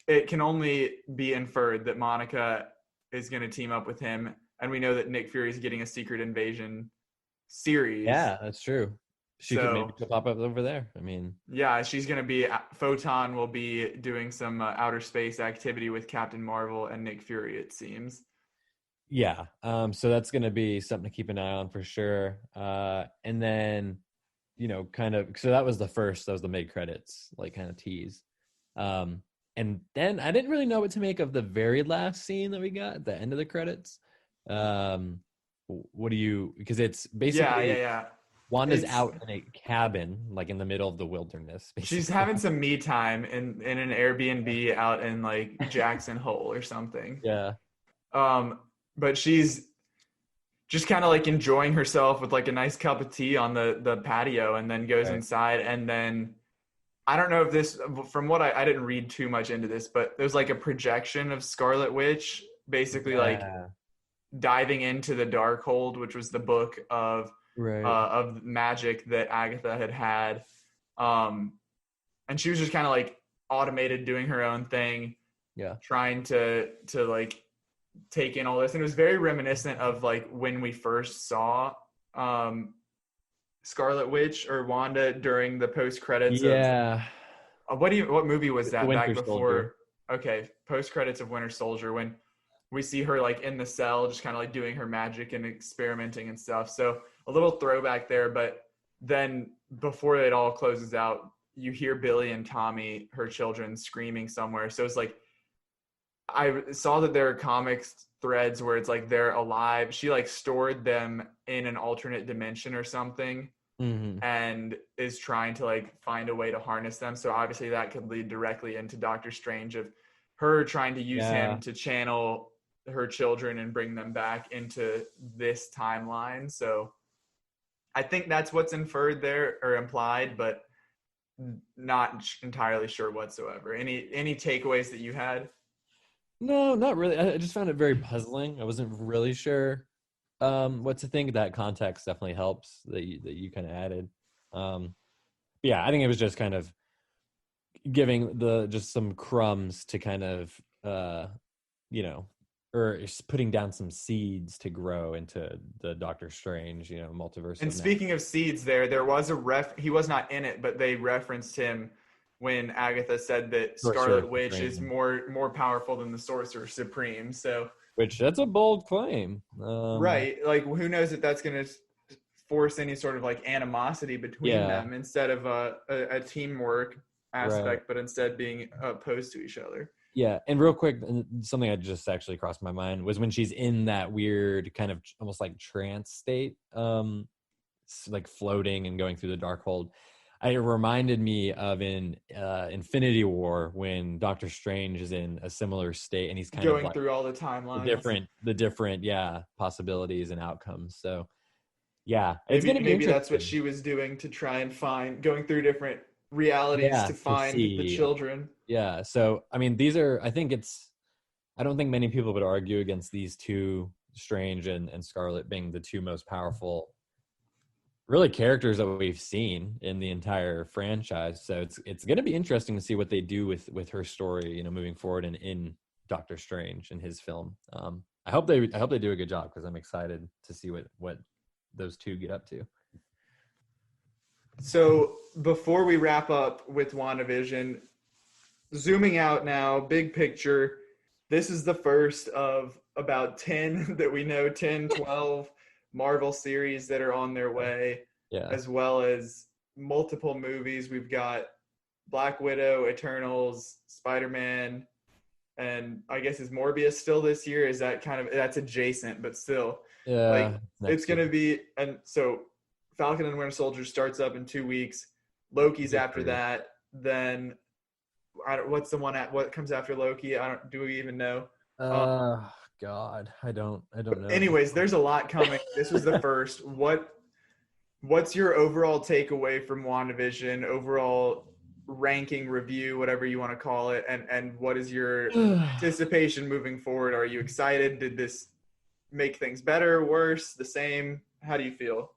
it can only be inferred that Monica is going to team up with him. And we know that Nick Fury is getting a Secret Invasion series. Yeah, that's true. She could maybe pop up over there. I mean, yeah, she's going to be, Photon will be doing some outer space activity with Captain Marvel and Nick Fury, it seems. Yeah. So that's going to be something to keep an eye on for sure. And then, kind of, so that was the mid credits, like kind of tease. And then I didn't really know what to make of the very last scene that we got at the end of the credits. Because it's basically Wanda's out in a cabin, like in the middle of the wilderness. Basically. She's having some me time in an Airbnb out in like Jackson Hole or something. Yeah. But she's just kind of like enjoying herself with like a nice cup of tea on the patio, and then goes inside. And then I don't know if this, from what I didn't read too much into this, but there's like a projection of Scarlet Witch, basically like diving into the Darkhold, which was the book of magic that Agatha had. And she was just kind of like automated doing her own thing. Yeah. Trying to like take in all this. And it was very reminiscent of like when we first saw Scarlet Witch or Wanda during the post credits. Yeah. What movie was that back before? Soldier. Okay. Post credits of Winter Soldier, when we see her like in the cell, just kind of like doing her magic and experimenting and stuff. So a little throwback there, but then before it all closes out, you hear Billy and Tommy, her children, screaming somewhere. So it's like, I saw that there are comics threads where it's like they're alive. She like stored them in an alternate dimension or something, and is trying to like find a way to harness them. So obviously that could lead directly into Doctor Strange, of her trying to use him to channel her children and bring them back into this timeline. So I think that's what's inferred there or implied, but not entirely sure whatsoever. Any takeaways that you had? No, not really. I just found it very puzzling. I wasn't really sure what to think. That context definitely helps that you kind of added. Yeah, I think it was just kind of giving just some crumbs to kind of or putting down some seeds to grow into the Doctor Strange, multiverse. And speaking of seeds, there was he was not in it, but they referenced him when Agatha said that Scarlet Witch is more powerful than the Sorcerer Supreme. So, which that's a bold claim, right? Like, who knows if that's going to force any sort of like animosity between them instead of a teamwork aspect, but instead being opposed to each other. Yeah, and real quick, something that just actually crossed my mind was when she's in that weird kind of almost like trance state, like floating and going through the dark hold. It reminded me of in Infinity War when Doctor Strange is in a similar state and he's kind going of like through all the timelines, the different possibilities and outcomes. So yeah, it's gonna be maybe that's what she was doing to try and going through different realities to find the children. Yeah, so I mean, I don't think many people would argue against these two, Strange and Scarlet, being the two most powerful really characters that we've seen in the entire franchise. So it's going to be interesting to see what they do with her story, moving forward and in Doctor Strange and his film. I hope they do a good job, because I'm excited to see what those two get up to. So before we wrap up with WandaVision, zooming out now, big picture, this is the first of about 10 that we know, 10, 12 Marvel series that are on their way, as well as multiple movies. We've got Black Widow, Eternals, Spider-Man, and I guess is Morbius still this year? Is that that's adjacent, but still, it's going to be, and so Falcon and Winter Soldier starts up in 2 weeks. Loki's after that. Then what comes after Loki? Do we even know? God, I don't know. Anyways, there's a lot coming. This was the first. What's your overall takeaway from WandaVision? Overall ranking, review, whatever you want to call it, and what is your anticipation moving forward? Are you excited? Did this make things better, worse, the same? How do you feel?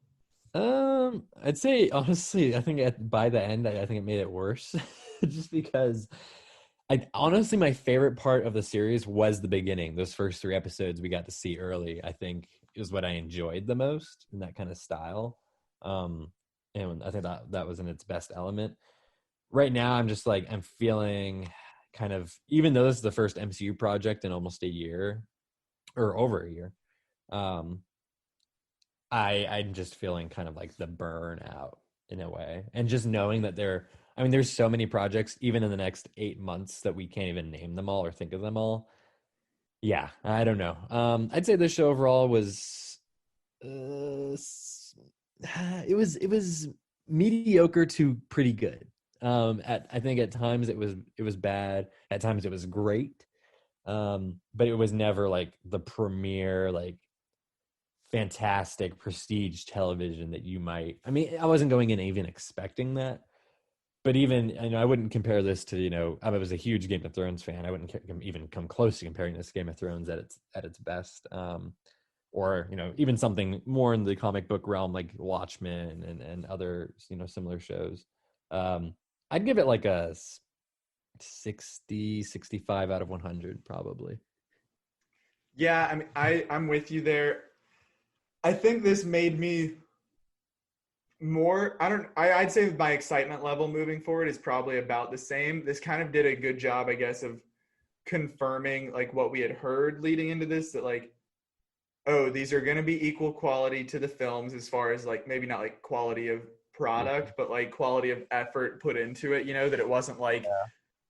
I'd say honestly, I think by the end, I think it made it worse, just because. Honestly, my favorite part of the series was the beginning. Those first 3 episodes we got to see early, I think, is what I enjoyed the most in that kind of style. And I think that was in its best element. Right now, I'm just like, I'm feeling kind of, even though this is the first MCU project in almost a year, or over a year, I'm just feeling kind of like the burnout in a way. And just knowing that there's so many projects, even in the next 8 months, that we can't even name them all or think of them all. Yeah, I don't know. I'd say this show overall was, it was mediocre to pretty good. I think at times it was bad. At times it was great. But it was never like the premiere, like fantastic prestige television that you might. I mean, I wasn't going in even expecting that. But even, I wouldn't compare this to, I was a huge Game of Thrones fan. I wouldn't even come close to comparing this to Game of Thrones at its best. Or, even something more in the comic book realm like Watchmen and other, similar shows. I'd give it like a 60, 65 out of 100, probably. Yeah, I mean, I'm with you there. I think this made me more, I'd say my excitement level moving forward is probably about the same. This kind of did a good job, I guess, of confirming like what we had heard leading into this, that like, oh, these are going to be equal quality to the films as far as like maybe not like quality of product, but like quality of effort put into it, that it wasn't like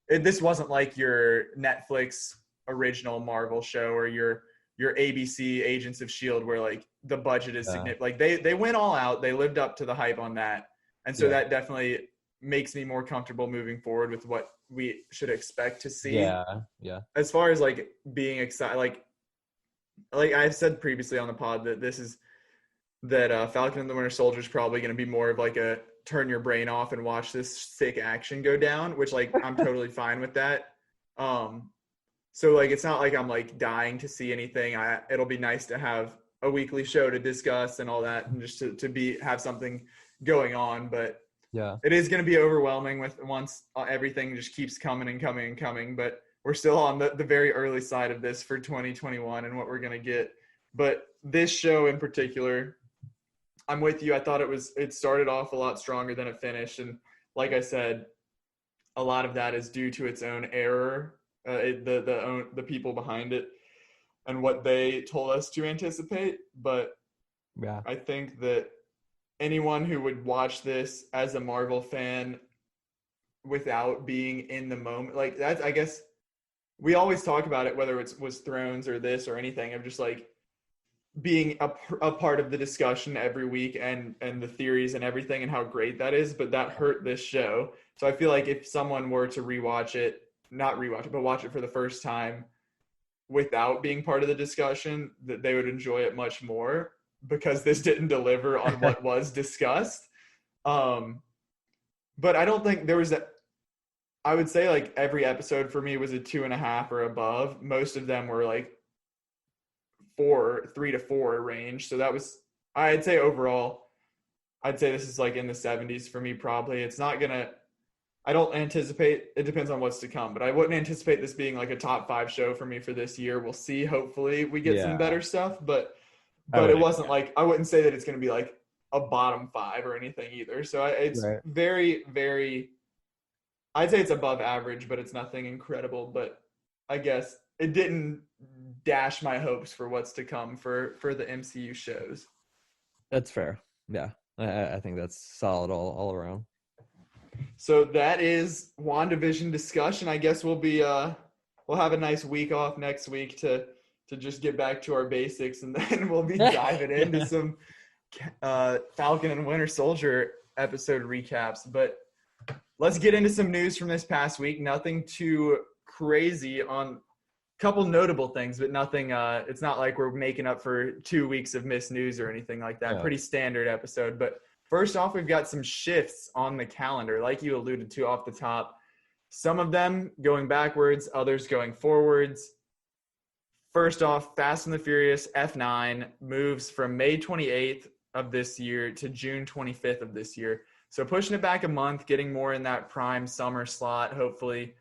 this wasn't like your Netflix original Marvel show or your ABC Agents of S.H.I.E.L.D. where like the budget is significant. Like they went all out, they lived up to the hype on that. And so that definitely makes me more comfortable moving forward with what we should expect to see. Yeah. As far as like being excited, like I've said previously on the pod that Falcon and the Winter Soldier is probably going to be more of like a turn your brain off and watch this sick action go down, which like I'm totally fine with that. So like it's not like I'm like dying to see anything. It'll be nice to have a weekly show to discuss and all that, and just to have something going on. But it is going to be overwhelming once everything just keeps coming and coming and coming. But we're still on the very early side of this for 2021 and what we're going to get. But this show in particular, I'm with you. I thought it started off a lot stronger than it finished. And like I said, a lot of that is due to its own error, the people behind it and what they told us to anticipate. But I think that anyone who would watch this as a Marvel fan without being in the moment, like that's, I guess we always talk about it, whether it was Thrones or this or anything, of just like being a part of the discussion every week and the theories and everything and how great that is. But that hurt this show. So I feel like if someone were to watch it for the first time without being part of the discussion, that they would enjoy it much more, because this didn't deliver on what was discussed. But I don't think there was I would say like every episode for me was a 2.5 or above. Most of them were like 3 to 4 range. So that was, I'd say overall, this is like in the 70s for me, probably. It's not going to, I don't anticipate, it depends on what's to come, but I wouldn't anticipate this being like a top 5 show for me for this year. We'll see. Hopefully we get some better stuff, but it wasn't like, I wouldn't say that it's going to be like a bottom 5 or anything either. So it's very, very, I'd say it's above average, but it's nothing incredible. But I guess it didn't dash my hopes for what's to come for the MCU shows. That's fair. Yeah. I think that's solid all around. So that is WandaVision discussion. I guess we'll have a nice week off next week to just get back to our basics, and then we'll be diving into some Falcon and Winter Soldier episode recaps. But let's get into some news from this past week. Nothing too crazy, on a couple notable things, but nothing. It's not like we're making up for 2 weeks of missed news or anything like that. Pretty standard episode. But first off, we've got some shifts on the calendar, like you alluded to off the top. Some of them going backwards, others going forwards. First off, Fast and the Furious F9 moves from May 28th of this year to June 25th of this year. So pushing it back a month, getting more in that prime summer slot. Hopefully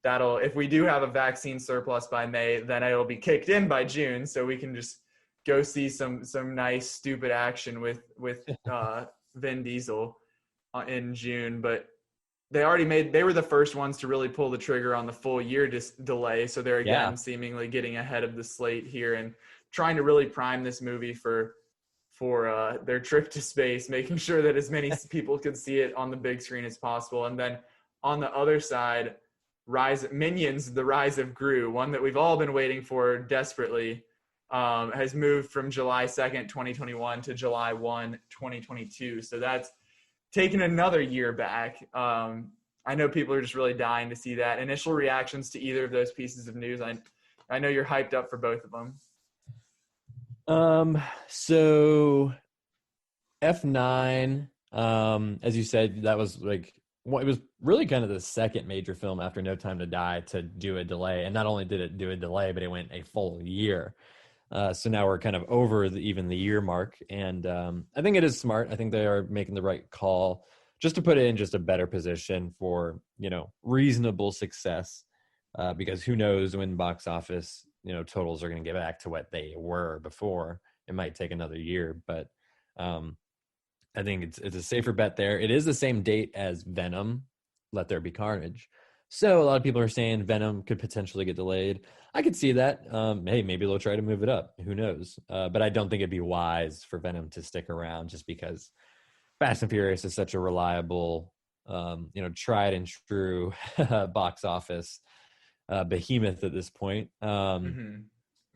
that'll, if we do have a vaccine surplus by May, then it'll be kicked in by June, so we can just go see some nice stupid action with Vin Diesel in June. But they were the first ones to really pull the trigger on the full year delay. So they're again seemingly getting ahead of the slate here and trying to really prime this movie for their trip to space, making sure that as many people could see it on the big screen as possible. And then on the other side, Minions, The Rise of Gru, one that we've all been waiting for desperately, has moved from July 2nd, 2021 to July 1, 2022. So that's taken another year back. I know people are just really dying to see that. Initial reactions to either of those pieces of news? I know you're hyped up for both of them. So F9, as you said, that was like, it was really kind of the second major film after No Time to Die to do a delay. And not only did it do a delay, but it went a full year. So now we're kind of over even the year mark. And I think it is smart. I think they are making the right call just to put it in just a better position for, reasonable success, because who knows when box office, totals are going to get back to what they were before. It might take another year, but I think it's a safer bet there. It is the same date as Venom, Let There Be Carnage. So a lot of people are saying Venom could potentially get delayed. I could see that. Hey, maybe they'll try to move it up. Who knows? But I don't think it'd be wise for Venom to stick around just because Fast and Furious is such a reliable, tried and true box office behemoth at this point. Mm-hmm.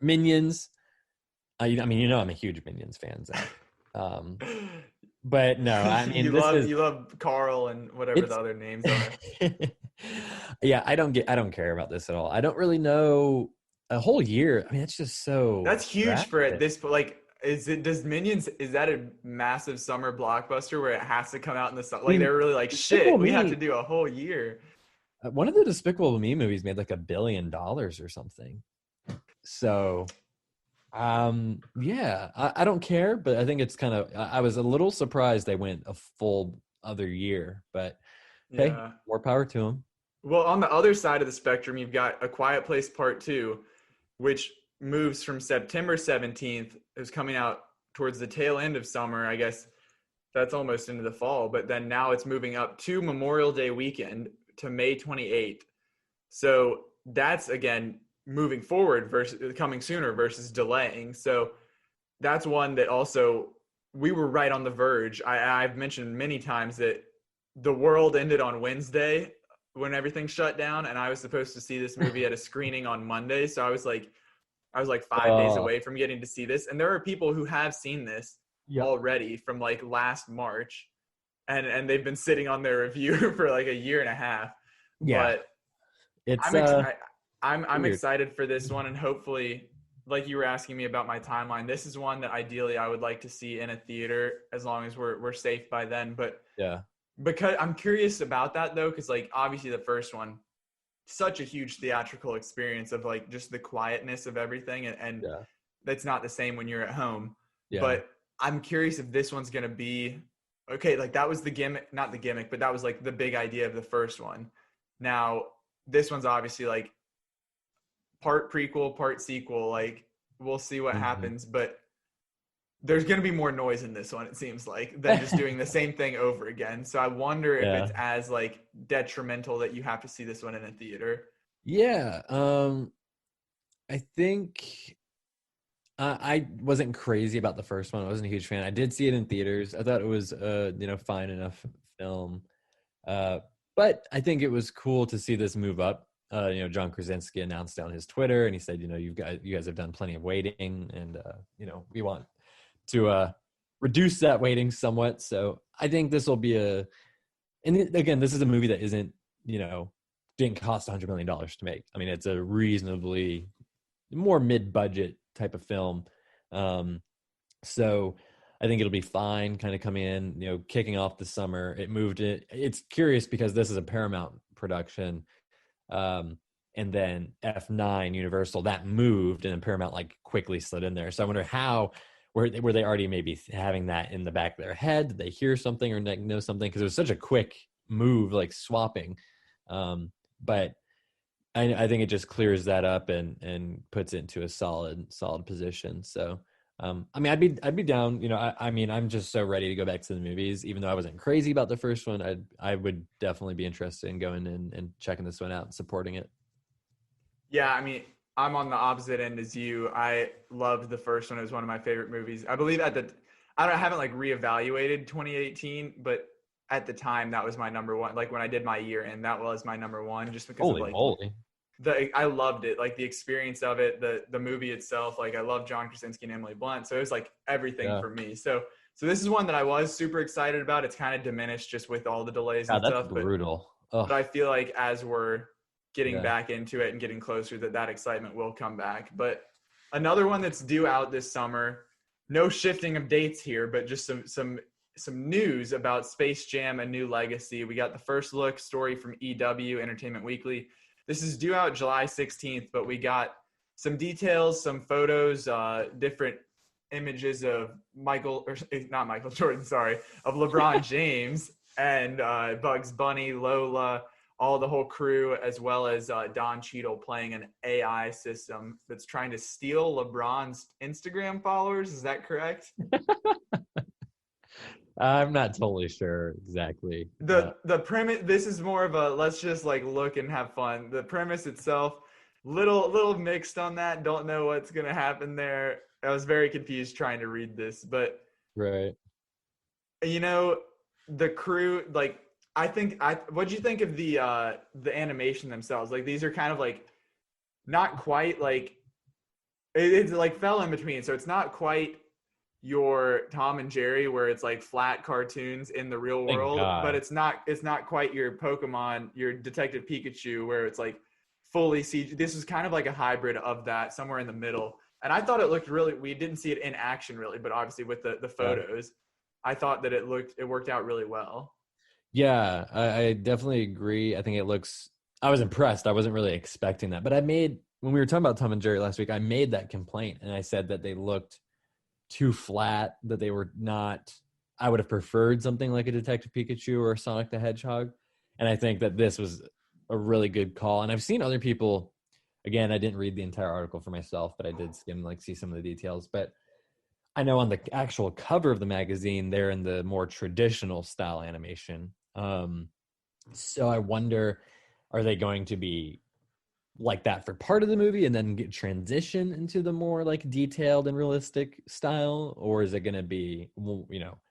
Minions. I'm a huge Minions fan, Zach. But no, I mean, you love Carl and whatever the other names are. Yeah, I don't care about this at all. I don't really know a whole year. I mean, it's just so. That's huge drastic. for it. Does Minions, is that a massive summer blockbuster where it has to come out in the summer? Like, they're really like, shit, we have to do a whole year. One of the Despicable Me movies made like $1 billion or something. So, yeah, I don't care, but I think it's kind of, I was a little surprised they went a full other year, but hey, more power to them. Well, on the other side of the spectrum, you've got A Quiet Place Part 2, which moves from September 17th. It was coming out towards the tail end of summer. I guess that's almost into the fall, but then now it's moving up to Memorial Day weekend to May 28th. So that's, again, moving forward versus coming sooner versus delaying. So that's one that also we were right on the verge. I've mentioned many times that the world ended on Wednesday when everything shut down, and I was supposed to see this movie at a screening on Monday. So I was like 5 days away from getting to see this. And there are people who have seen this already from like last March, and they've been sitting on their review for like a year and a half. Yeah. But I'm excited for this one, and hopefully, like you were asking me about my timeline, this is one that ideally I would like to see in a theater as long as we're safe by then. But yeah, because I'm curious about that though, because like obviously the first one, such a huge theatrical experience of like just the quietness of everything, and that's not the same when you're at home. Yeah. But I'm curious if this one's gonna be okay. Like that was the gimmick, not the gimmick, but that was like the big idea of the first one. Now this one's obviously like part prequel, part sequel. Like we'll see what happens, but there's going to be more noise in this one, it seems like, than just doing the same thing over again. So I wonder if it's as like detrimental that you have to see this one in a theater. Yeah. I think I wasn't crazy about the first one. I wasn't a huge fan. I did see it in theaters. I thought it was fine enough film. But I think it was cool to see this move up. John Krasinski announced on his Twitter, and he said, you guys have done plenty of waiting, and we want to reduce that waiting somewhat. So I think this will be again, this is a movie that isn't, didn't cost $100 million to make. I mean, it's a reasonably more mid-budget type of film. So I think it'll be fine kind of coming in, kicking off the summer. It's curious because this is a Paramount production. And then F9 Universal, that moved, and then Paramount like quickly slid in there. So I wonder were they already maybe having that in the back of their head? Did they hear something or know something? Because it was such a quick move, like swapping. But I think it just clears that up and puts it into a solid position. So I'd be down. I'm just so ready to go back to the movies. Even though I wasn't crazy about the first one, I would definitely be interested in going in and checking this one out and supporting it. Yeah, I mean, I'm on the opposite end as you. I loved the first one. It was one of my favorite movies. I believe I haven't like reevaluated 2018, but at the time that was my number one. Like when I did my year end, that was my number one, just because Holy moly. I loved it, like the experience of it, the movie itself. Like I love John Krasinski and Emily Blunt, so it was like everything for me. So this is one that I was super excited about. It's kind of diminished just with all the delays and stuff. That's brutal. But I feel like as we're getting back into it and getting closer, that excitement will come back. But another one that's due out this summer, no shifting of dates here, but just some news about Space Jam: A New Legacy. We got the first look story from EW, Entertainment Weekly. This is due out July 16th, but we got some details, some photos, different images of of LeBron James and Bugs Bunny, Lola, the whole crew, as well as Don Cheadle playing an AI system that's trying to steal LeBron's Instagram followers. Is that correct? I'm not totally sure exactly. The premise, this is more of a let's just like look and have fun. The premise itself, little mixed on that. Don't know what's gonna happen there. I was very confused trying to read this, but right. the crew, like, what'd you think of the animation themselves? Like, these are kind of like not quite like it's like fell in between. So it's not quite your Tom and Jerry where it's like flat cartoons in the real Thank world, God. but it's not quite your Pokemon, your Detective Pikachu where it's like fully CG. This is kind of like a hybrid of that, somewhere in the middle. And I thought it looked really, we didn't see it in action really, but obviously with the photos, I thought that it worked out really well. Yeah, I definitely agree. I think I was impressed. I wasn't really expecting that. But when we were talking about Tom and Jerry last week, I made that complaint and I said that they looked too flat, that they were not, I would have preferred something like a Detective Pikachu or Sonic the Hedgehog. And I think that this was a really good call. And I've seen other people, again, I didn't read the entire article for myself, but I did see some of the details. But I know on the actual cover of the magazine, they're in the more traditional style animation. So I wonder, are they going to be like that for part of the movie and then transition into the more like detailed and realistic style, or is it going to be,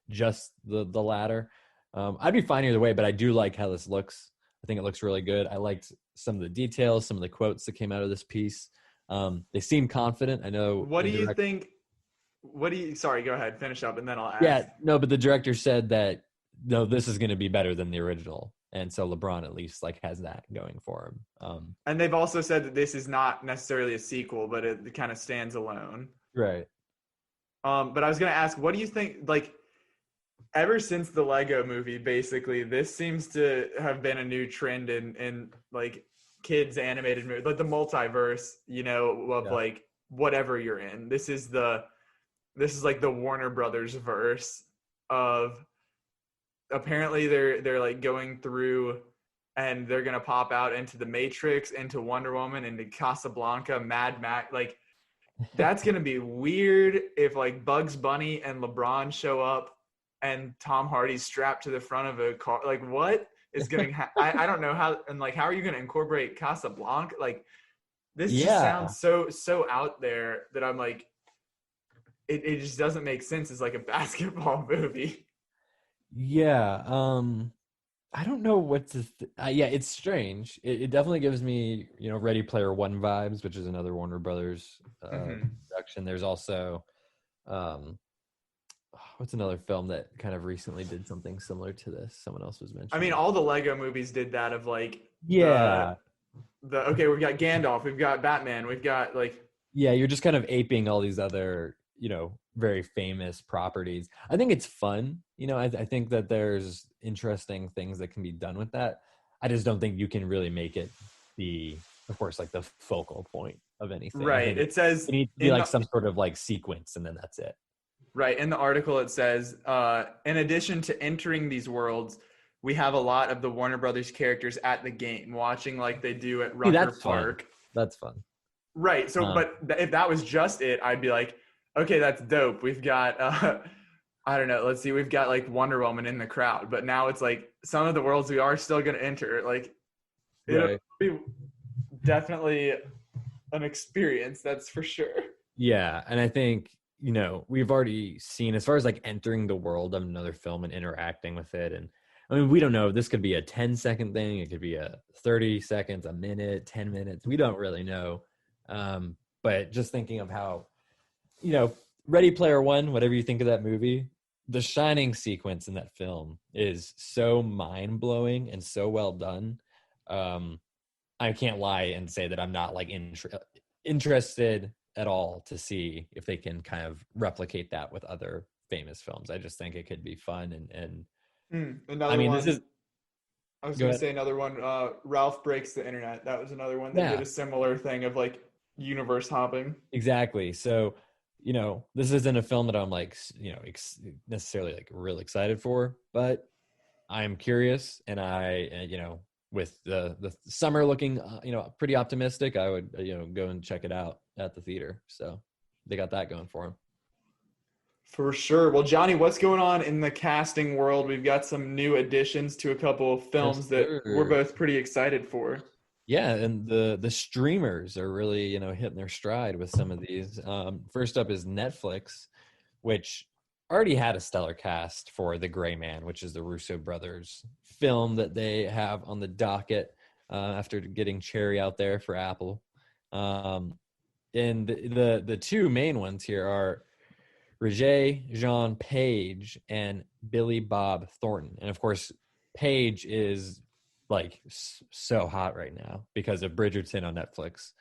just the latter? I'd be fine either way, but I do like how this looks. I think it looks really good. I liked some of the details, some of the quotes that came out of this piece. They seem confident. I know. What do you think? Sorry, go ahead, finish up, and then I'll ask. Yeah, no, but the director said that, no, this is going to be better than the original. And so LeBron at least like has that going for him. And they've also said that this is not necessarily a sequel, but it kind of stands alone. Right. But I was going to ask, what do you think, like, ever since the Lego movie, basically, this seems to have been a new trend in like kids animated movies, like the multiverse, of like whatever you're in. This is like the Warner Brothers verse of, apparently they're like going through and they're going to pop out into the Matrix, into Wonder Woman, into Casablanca, Mad Max. Like, that's going to be weird if like Bugs Bunny and LeBron show up and Tom Hardy's strapped to the front of a car. Like, what is going to I don't know how, and like, how are you going to incorporate Casablanca? Like, this just sounds so out there that I'm like, it just doesn't make sense as like a basketball movie. Yeah. I don't know what to it's strange. It definitely gives me, Ready Player One vibes, which is another Warner Brothers production. There's also what's another film that kind of recently did something similar to this? Someone else was mentioning. I mean, all the Lego movies did that of like okay, we've got Gandalf, we've got Batman, we've got like you're just kind of aping all these other, very famous properties. I think it's fun. I think that there's interesting things that can be done with that. I just don't think you can really make it of course, like the focal point of anything. Right. It says it needs to be like some sort of like sequence, and then that's it. Right. In the article, it says, in addition to entering these worlds, we have a lot of the Warner Brothers characters at the game, watching like they do at Rucker Park. Fun. That's fun. Right. So, but if that was just it, I'd be like, okay, that's dope. We've got, I don't know. Let's see. We've got like Wonder Woman in the crowd, but now it's like some of the worlds we are still going to enter. Like, it'll be definitely an experience. That's for sure. Yeah. And I think, we've already seen, as far as like entering the world of another film and interacting with it. And I mean, we don't know. This could be a 10-second thing. It could be a 30 seconds, a minute, 10 minutes. We don't really know. But just thinking of how, Ready Player One, whatever you think of that movie, the Shining sequence in that film is so mind-blowing and so well done. I can't lie and say that I'm not like interested at all to see if they can kind of replicate that with other famous films. I just think it could be fun another one. I was going to say another one. Ralph Breaks the Internet. That was another one that did a similar thing of like universe hopping. Exactly. So, this isn't a film that I'm like, necessarily like real excited for, but I'm curious, and with the summer looking, pretty optimistic, I would, go and check it out at the theater. So they got that going for them. For sure. Well, Johnny, what's going on in the casting world? We've got some new additions to a couple of films that we're both pretty excited for. Yeah, and the streamers are really, hitting their stride with some of these. First up is Netflix, which already had a stellar cast for The Gray Man, which is the Russo brothers film that they have on the docket after getting Cherry out there for Apple. And the two main ones here are Regé-Jean Page and Billy Bob Thornton. And of course, Page is like so hot right now because of Bridgerton on Netflix.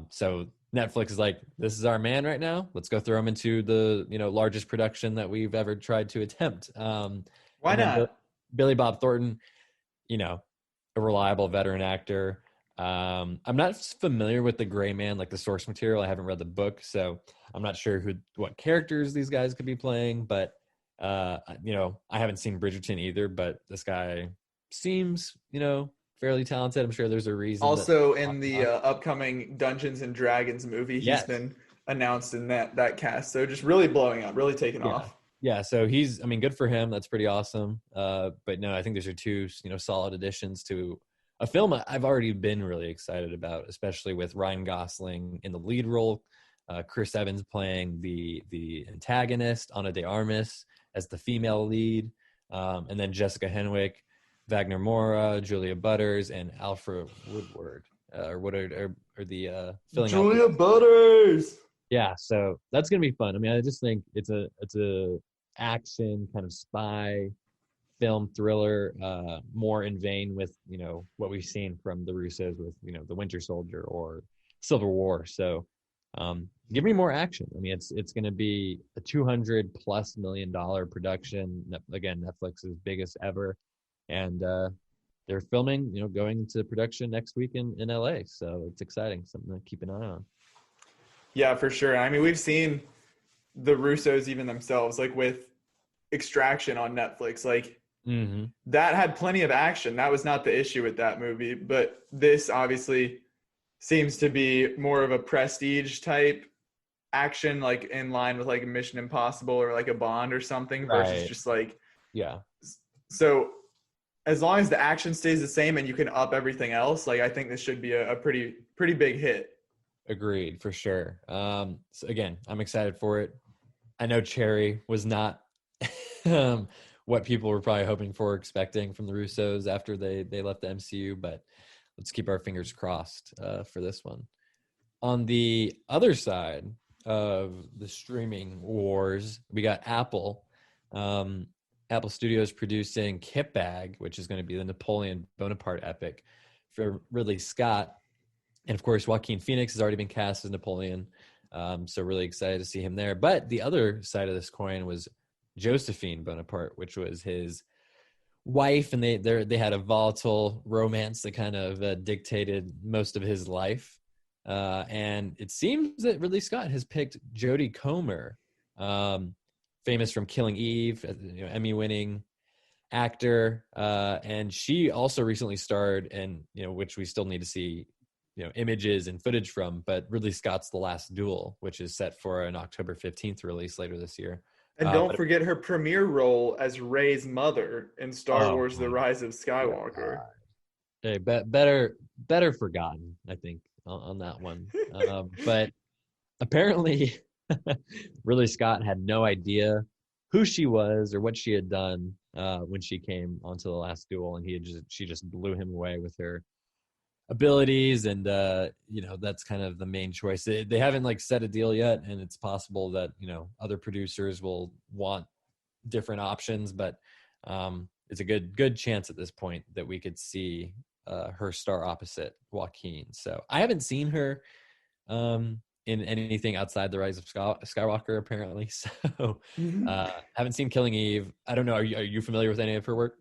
So Netflix is like, this is our man right now. Let's go throw him into the largest production that we've ever tried to attempt. Why not? Billy Bob Thornton, a reliable veteran actor. I'm not familiar with The Gray Man, like the source material. I haven't read the book, so I'm not sure what characters these guys could be playing. But I haven't seen Bridgerton either. But this guy seems, fairly talented. I'm sure there's a reason. Also, in the upcoming Dungeons and Dragons movie, he's been announced in that cast. So just really blowing up, really taking off. Yeah, so he's, good for him. That's pretty awesome. But no, I think those are two, solid additions to a film I've already been really excited about, especially with Ryan Gosling in the lead role, Chris Evans playing the antagonist, Ana de Armas as the female lead, and then Jessica Henwick, Wagner Moura, Julia Butters, and Alfred Woodward, or the filling Julia Butters. Yeah, so that's gonna be fun. I just think it's a action kind of spy film thriller, more in vein with what we've seen from the Russos with the Winter Soldier or Civil War. So give me more action. It's going to be a $200+ million production. Again, Netflix's biggest ever, and they're filming, going into production next week in LA. So it's exciting, something to keep an eye on. Yeah, for sure. We've seen the Russos even themselves, like with Extraction on Netflix, like that had plenty of action. That was not the issue with that movie, but this obviously seems to be more of a prestige type action, like in line with like Mission Impossible or like a Bond or something, versus just like, so as long as the action stays the same and you can up everything else, like I think this should be a pretty big hit. Agreed, for sure. So again, I'm excited for it. I know Cherry was not what people were probably hoping for, expecting from the Russos after they left the MCU, but let's keep our fingers crossed for this one. On the other side of the streaming wars, we got Apple. Apple Studios producing Kitbag, which is going to be the Napoleon Bonaparte epic for Ridley Scott. And of course, Joaquin Phoenix has already been cast as Napoleon. So really excited to see him there. But the other side of this coin was Josephine Bonaparte, which was his wife. And they had a volatile romance that kind of dictated most of his life. And it seems that Ridley Scott has picked Jodie Comer, famous from Killing Eve, Emmy-winning actor. And she also recently starred in, which we still need to see images and footage from, but Ridley Scott's The Last Duel, which is set for an October 15th release later this year. And don't forget her premiere role as Rey's mother in Star Wars: The Rise of Skywalker. Hey, better forgotten, I think, on that one. But apparently Ridley Scott had no idea who she was or what she had done when she came onto The Last Duel, and she just blew him away with her abilities, and that's kind of the main choice. They haven't set a deal yet, and it's possible that other producers will want different options, but it's a good chance at this point that we could see her star opposite Joaquin. So I haven't seen her in anything outside The Rise of Skywalker, apparently. So haven't seen Killing Eve. I don't know, are you familiar with any of her work?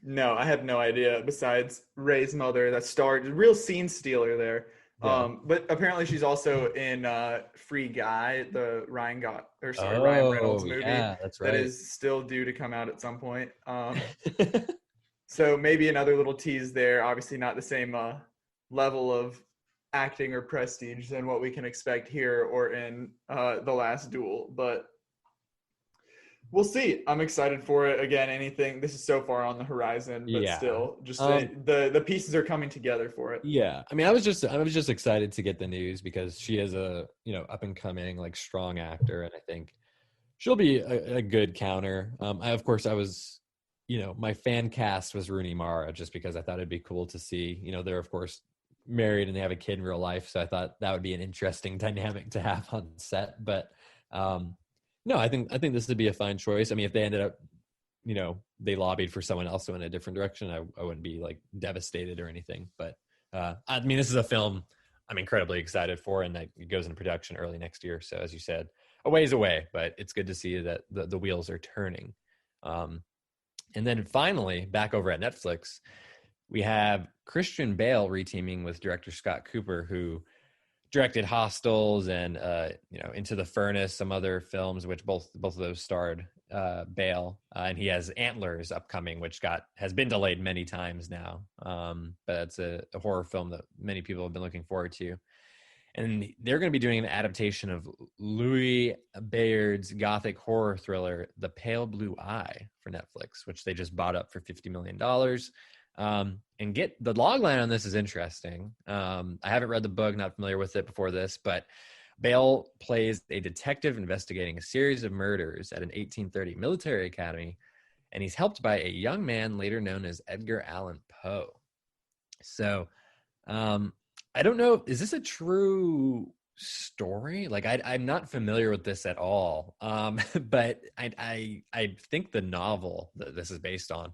No, I have no idea. Besides Rey's mother, that starred, real scene stealer there. Yeah. But apparently she's also in Free Guy, the Ryan Reynolds movie. Yeah, that's right. That is still due to come out at some point. So maybe another little tease there. Obviously not the same level of acting or prestige than what we can expect here or in The Last Duel, but we'll see. I'm excited for it. Again, this is so far on the horizon, but still, just the pieces are coming together for it. Yeah, I was just excited to get the news because she is a up and coming strong actor, and I think She'll be a good counter. Of course, I was, my fan cast was Rooney Mara, just because I thought it'd be cool to see. They're of course married and they have a kid in real life, so I thought that would be an interesting dynamic to have on set. But no, I think this would be a fine choice. I mean, if they ended up, they lobbied for someone else to in a different direction, I wouldn't be like devastated or anything. But I mean, this is a film I'm incredibly excited for, and that it goes into production early next year. So as you said, a ways away, but it's good to see that the wheels are turning. And then finally, back over at Netflix, we have Christian Bale reteaming with director Scott Cooper, who directed Hostels and Into the Furnace, some other films, which both of those starred Bale. And he has Antlers upcoming, which has been delayed many times now. But it's a horror film that many people have been looking forward to. And they're going to be doing an adaptation of Louis Bayard's gothic horror thriller, The Pale Blue Eye, for Netflix, which they just bought up for $50 million. And the logline on this is interesting. I haven't read the book, not familiar with it before this, but Bale plays a detective investigating a series of murders at an 1830 military academy, and he's helped by a young man later known as Edgar Allan Poe. So, I don't know. Is this a true story? Like, I'm not familiar with this at all. But I think the novel that this is based on,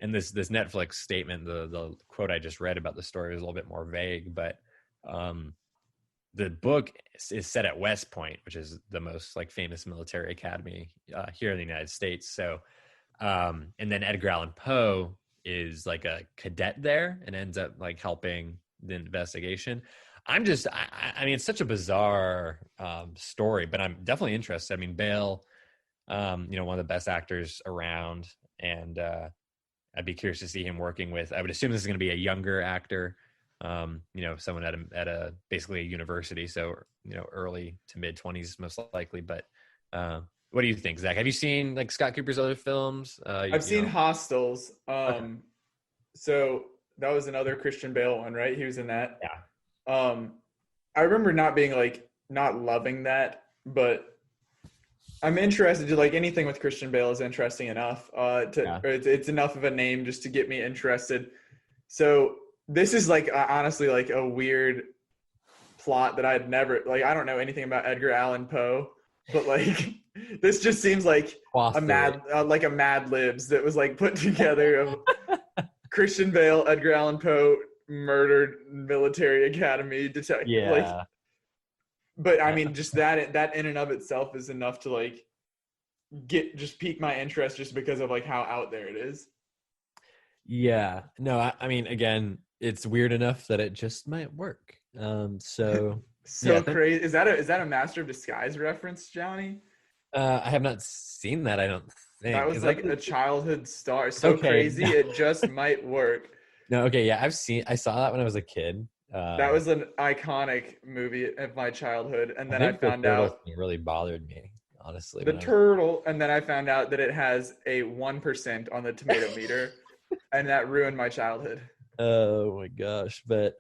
and this Netflix statement, the quote I just read about the story is a little bit more vague, but the book is set at West Point, which is the most like famous military academy here in the United States. So, and then Edgar Allan Poe is like a cadet there and ends up like helping the investigation. I mean, it's such a bizarre story, but I'm definitely interested. I mean, Bale, one of the best actors around, and I'd be curious to see him working with. I would assume this is going to be a younger actor, someone at a basically a university, so early to mid 20s most likely. But what do you think, Zach? Have you seen like Scott Cooper's other films? I've seen Hostels. Okay. So that was another Christian Bale one, right? He was in that. Yeah. I remember not loving that, but I'm interested to like anything with Christian Bale is interesting enough. It's enough of a name just to get me interested. So this is like honestly like a weird plot that I'd never like. I don't know anything about Edgar Allan Poe, but like this just seems like a Mad Libs that was like put together of Christian Bale, Edgar Allan Poe, murdered military academy detective. Yeah. Like, but I mean, just that in and of itself is enough to like pique my interest just because of like how out there it is. Yeah. No, I mean, again, it's weird enough that it just might work. So crazy. Is that a Master of Disguise reference, Johnny? I have not seen that. I don't think that was like a childhood star. So okay. Crazy, it just might work. No, okay, yeah, I saw that when I was a kid. That was an iconic movie of my childhood, and then I found out it really bothered me, honestly. And then I found out that it has a 1% on the tomato meter, and that ruined my childhood. Oh my gosh! But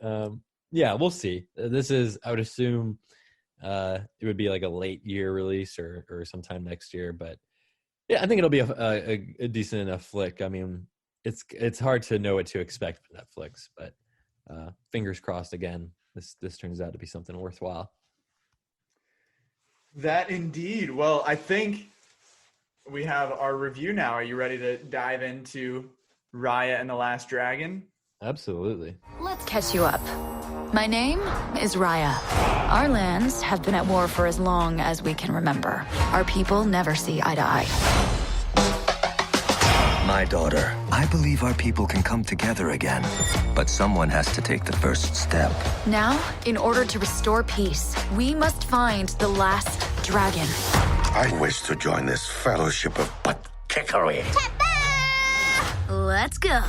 yeah, we'll see. This is, I would assume, it would be like a late year release or sometime next year. But yeah, I think it'll be a decent enough flick. I mean, it's hard to know what to expect from Netflix, but fingers crossed. Again, this turns out to be something worthwhile. That indeed. Well, I think we have our review now. Are you ready to dive into Raya and the Last Dragon? Absolutely. Let's catch you up. My name is Raya. Our lands have been at war for as long as we can remember. Our people never see eye to eye. My daughter, I believe our people can come together again. But someone has to take the first step. Now, in order to restore peace, we must find the last dragon. I wish to join this fellowship of butt-kickery. Let's go.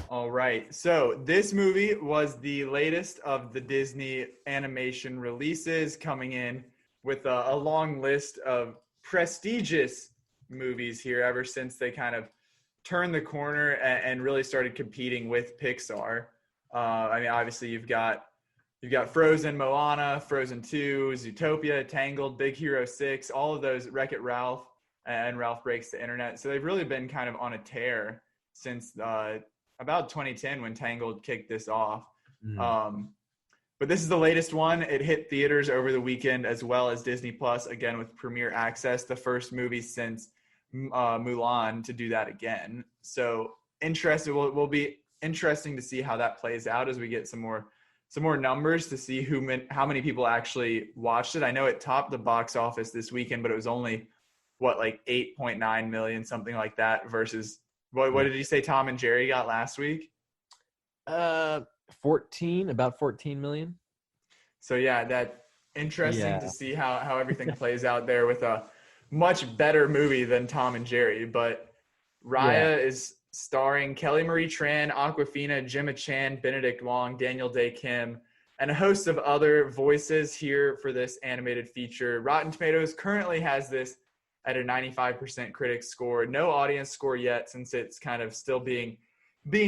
All right. So this movie was the latest of the Disney animation releases, coming in with a long list of prestigious movies here ever since they kind of turned the corner and really started competing with Pixar. I mean, obviously you've got You've got Frozen, Moana, Frozen 2, Zootopia, Tangled, Big Hero 6, all of those, Wreck-It Ralph, and Ralph Breaks the Internet. So they've really been kind of on a tear since about 2010 when Tangled kicked this off. But this is the latest one. It hit theaters over the weekend as well as Disney Plus, again with Premier Access, the first movie since Mulan to do that again. So interested. Will be interesting to see how that plays out as we get some more numbers to see how many people actually watched it. I know it topped the box office this weekend, but it was only like 8.9 million, something like that, versus what did you say Tom and Jerry got last week? About 14 million. So yeah, that interesting to see how everything plays out there with a much better movie than Tom and Jerry. But Raya is starring Kelly Marie Tran, Awkwafina, Gemma Chan, Benedict Wong, Daniel Day Kim, and a host of other voices here for this animated feature. Rotten Tomatoes currently has this at a 95% critic score. No audience score yet since it's kind of still being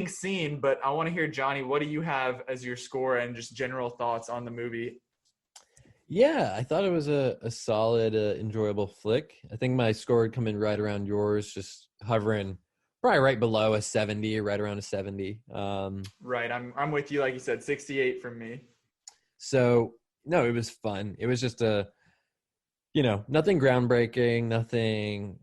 seen. But I want to hear, Johnny, what do you have as your score and just general thoughts on the movie? Yeah, I thought it was a solid, enjoyable flick. I think my score would come in right around yours, just hovering probably right below a 70, right around a 70. Right, I'm with you. Like you said, 68 from me. So no, it was fun. It was just nothing groundbreaking, nothing,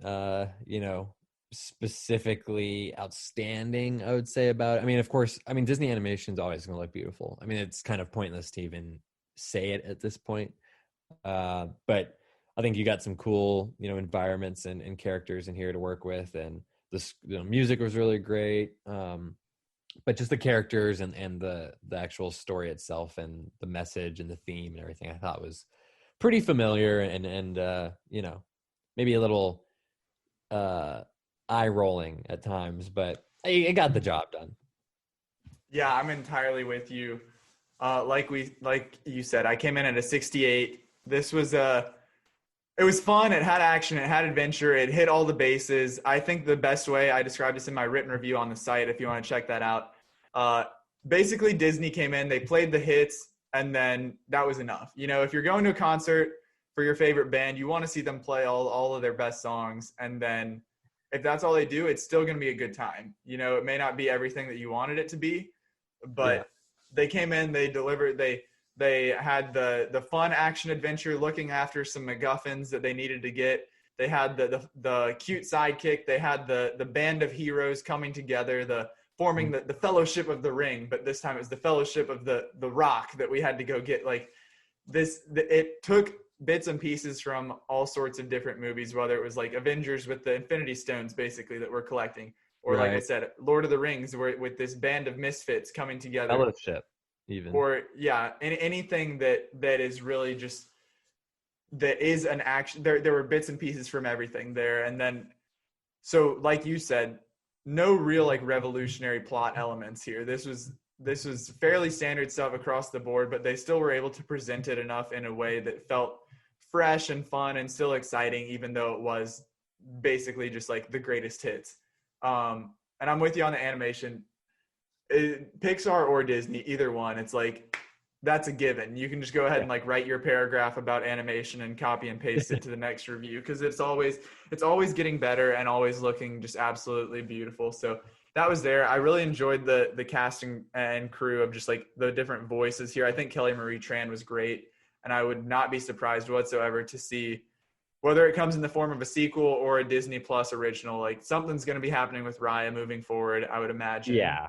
specifically outstanding, I would say about it. I mean, of course, Disney animation is always going to look beautiful. I mean, it's kind of pointless to even say it at this point. But I think you got some cool, environments and characters in here to work with, and the music was really great. But just the characters and the actual story itself and the message and the theme and everything, I thought was pretty familiar and maybe a little eye rolling at times, but it got the job done. Yeah, I'm entirely with you. Like you said, I came in at a 68. This was it was fun. It had action. It had adventure. It hit all the bases. I think the best way, I described this in my written review on the site if you want to check that out. Basically, Disney came in, they played the hits, and then that was enough. If you're going to a concert for your favorite band, you want to see them play all of their best songs. And then if that's all they do, it's still going to be a good time. It may not be everything that you wanted it to be, but they came in, they delivered, they had the fun action adventure looking after some MacGuffins that they needed to get. They had the cute sidekick. They had the band of heroes coming together, forming the Fellowship of the Ring, but this time it was the Fellowship of the Rock that we had to go get. It took bits and pieces from all sorts of different movies, whether it was like Avengers with the Infinity Stones basically that we're collecting, or like I said, Lord of the Rings with this band of misfits coming together. Fellowship. Even. Or anything that is really just that is an action. There were bits and pieces from everything there, and then so like you said, no real like revolutionary plot elements here. This was fairly standard stuff across the board, but they still were able to present it enough in a way that felt fresh and fun and still exciting, even though it was basically just like the greatest hits. And I'm with you on the animation. Pixar or Disney, either one, it's like that's a given. You can just go ahead and like write your paragraph about animation and copy and paste it to the next review, because it's always getting better and always looking just absolutely beautiful. So that was there. I really enjoyed the casting and crew of just like the different voices here. I think Kelly Marie Tran was great, and I would not be surprised whatsoever to see whether it comes in the form of a sequel or a Disney Plus original. Like something's going to be happening with Raya moving forward, I would imagine. Yeah.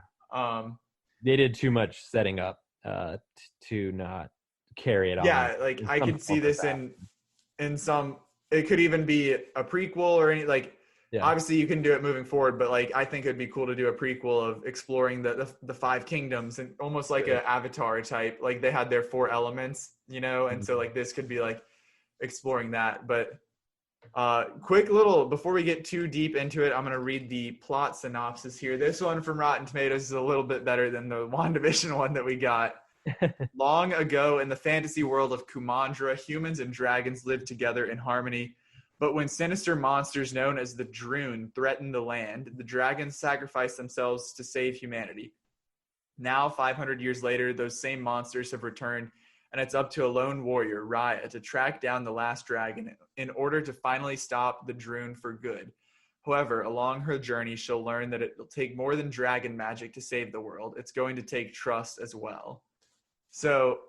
They did too much setting up to not carry it on. Yeah, like I could see this in some. It could even be a prequel or any like. Yeah. Obviously, you can do it moving forward, but like I think it'd be cool to do a prequel of exploring the five kingdoms and almost like an Avatar type. Like they had their 4 elements, and so like this could be like exploring that. But quick little before we get too deep into it, I'm going to read the plot synopsis here. This one from Rotten Tomatoes is a little bit better than the WandaVision one that we got. Long ago in the fantasy world of Kumandra, humans and dragons lived together in harmony. But when sinister monsters known as the Droon threatened the land, the dragons sacrificed themselves to save humanity. Now, 500 years later, those same monsters have returned, and it's up to a lone warrior, Raya, to track down the last dragon in order to finally stop the Droon for good. However, along her journey, she'll learn that it will take more than dragon magic to save the world. It's going to take trust as well. So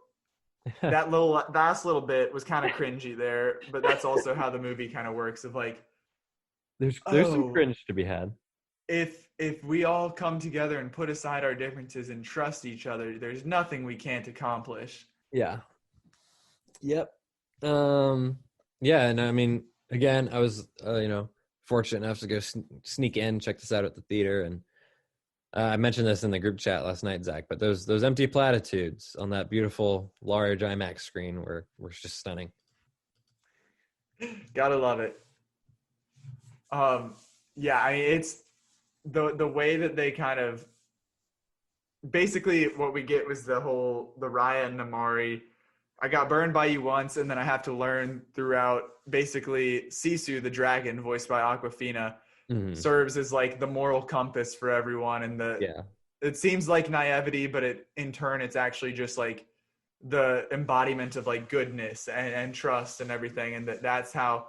that last little bit was kind of cringy there, but that's also how the movie kind of works. Of like, there's some cringe to be had. If we all come together and put aside our differences and trust each other, there's nothing we can't accomplish. Yeah. Yep. Yeah, and I mean, again, I was fortunate enough to go sneak in, check this out at the theater, and I mentioned this in the group chat last night, Zach, but those empty platitudes on that beautiful large IMAX screen were just stunning. Gotta love it. Yeah, I mean, it's the way that they kind of basically what we get was the Raya and Namari. I got burned by you once, and then I have to learn throughout. Basically, Sisu, the dragon, voiced by Awkwafina, serves as like the moral compass for everyone. And it seems like naivety, but in turn, it's actually just like the embodiment of like goodness and trust and everything. And that's how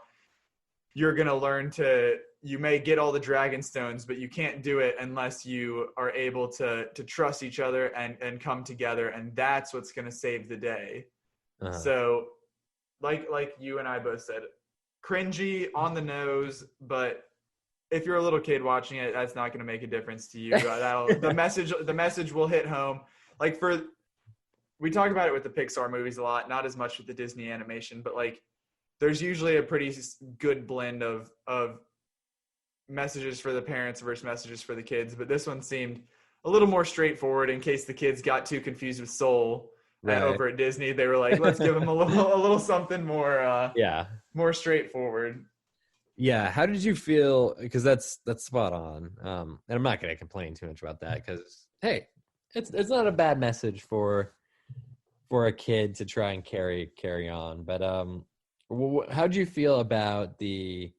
you're gonna learn to. You may get all the dragon stones, but you can't do it unless you are able to trust each other and come together. And that's what's gonna save the day. So like you and I both said, cringy, on the nose, but if you're a little kid watching it, that's not going to make a difference to you. The message will hit home. Like we talk about it with the Pixar movies a lot, not as much with the Disney animation, but like there's usually a pretty good blend of messages for the parents versus messages for the kids. But this one seemed a little more straightforward in case the kids got too confused with Soul. Right. Over at Disney, they were like, let's give them a little something more more straightforward. Yeah. How did you feel? Because that's spot on. And I'm not going to complain too much about that because, hey, it's not a bad message for a kid to try and carry on. But how did you feel about the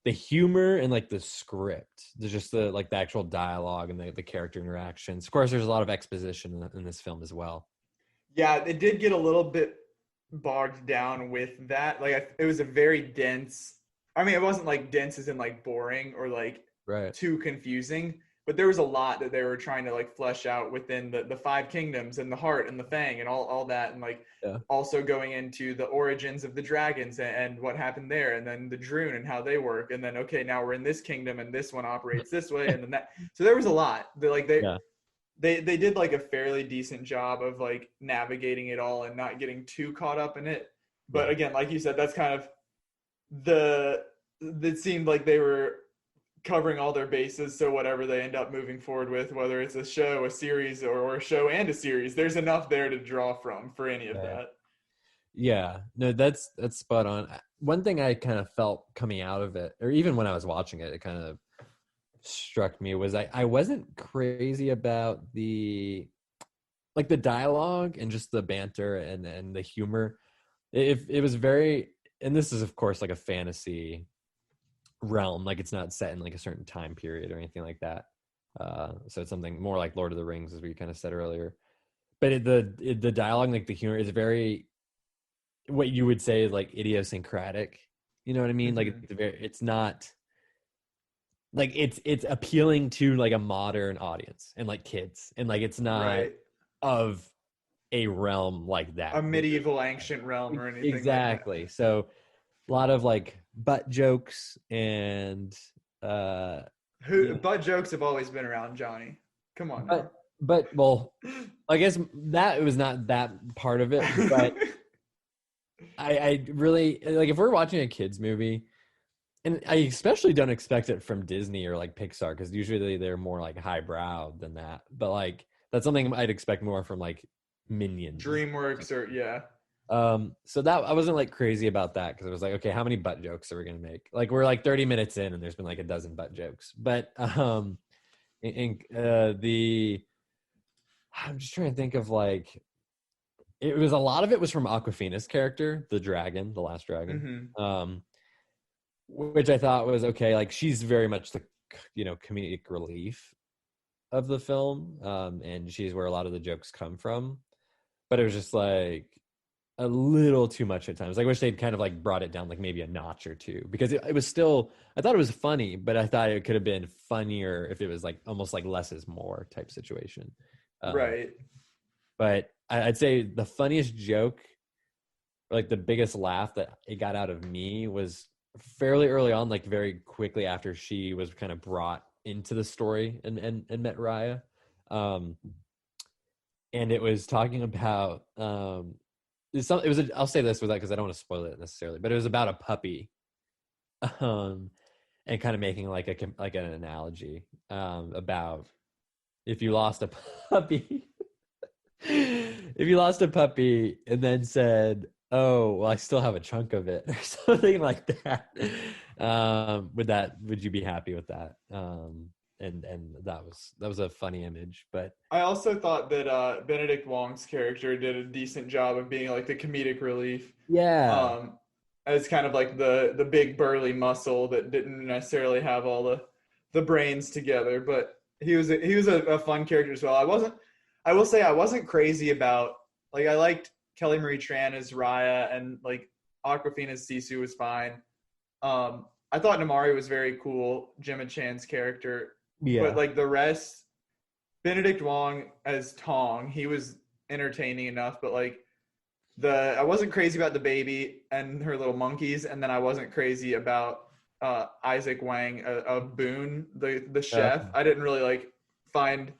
humor and like the script? There's just the actual dialogue and the character interactions. Of course, there's a lot of exposition in this film as well. Yeah, it did get a little bit bogged down with that. Like, it was a very dense. I mean, it wasn't like dense as in like boring or like too confusing, but there was a lot that they were trying to like flesh out within the five kingdoms and the heart and the fang and all that, and like also going into the origins of the dragons and what happened there, and then the Droon and how they work, and then okay, now we're in this kingdom and this one operates this way, and then that. So there was a lot. They did like a fairly decent job of like navigating it all and not getting too caught up in it. But again, like you said, that's kind of it seemed like they were covering all their bases. So whatever they end up moving forward with, whether it's a show, a series, or a show and a series, there's enough there to draw from for any of that. Yeah, no, that's spot on. One thing I kind of felt coming out of it, or even when I was watching it, it kind of struck me was I wasn't crazy about the dialogue and just the banter and the humor. It was very, and this is of course like a fantasy realm, like it's not set in like a certain time period or anything like that. So it's something more like Lord of the Rings, as we kind of said earlier. But the dialogue, like the humor, is very what you would say is like idiosyncratic. You know what I mean? Like it's not. Like it's appealing to like a modern audience and like kids, and like it's not of a realm like that, a medieval ancient realm or anything. Exactly. Like that. So a lot of like butt jokes and butt jokes have always been around, Johnny. Come on. But well, I guess that it was not that part of it, but I really like if we're watching a kids movie. And I especially don't expect it from Disney or like Pixar because usually they're more like highbrow than that. But like that's something I'd expect more from like Minions, DreamWorks, or So that I wasn't like crazy about that because it was like, okay, how many butt jokes are we gonna make? Like we're like 30 minutes in and there's been like a dozen butt jokes. But I'm just trying to think of like it was a lot of it was from Awkwafina's character, the dragon, the last dragon. Which I thought was okay. Like she's very much the, comedic relief. of the film, and she's where a lot of the jokes come from. But it was just like a little too much at times. I wish they'd kind of like brought it down like maybe a notch or two, because it was still, I thought it was funny, but I thought it could have been funnier if it was like almost like less is more type situation. Right. But I'd say the funniest joke, like the biggest laugh that it got out of me, was fairly early on, like very quickly after she was kind of brought into the story and met Raya. And it was talking about, I'll say this with that because I don't want to spoil it necessarily, but it was about a puppy, and kind of making like an analogy, about if you lost a puppy, if you lost a puppy and then said, "Oh, well, I still have a chunk of it," or something like that. Would you be happy with that? And that was a funny image. But I also thought that Benedict Wong's character did a decent job of being like the comedic relief. Yeah. As kind of like the big burly muscle that didn't necessarily have all the brains together, but he was a fun character as well. I will say I wasn't crazy about, like, I liked Kelly Marie Tran as Raya, and like Awkwafina's Sisu was fine. I thought Namari was very cool, Gemma Chan's character. Yeah. But like the rest, Benedict Wong as Tong, he was entertaining enough, but like I wasn't crazy about the baby and her little monkeys, and then I wasn't crazy about Isaac Wang of Boone, the chef. I didn't really like find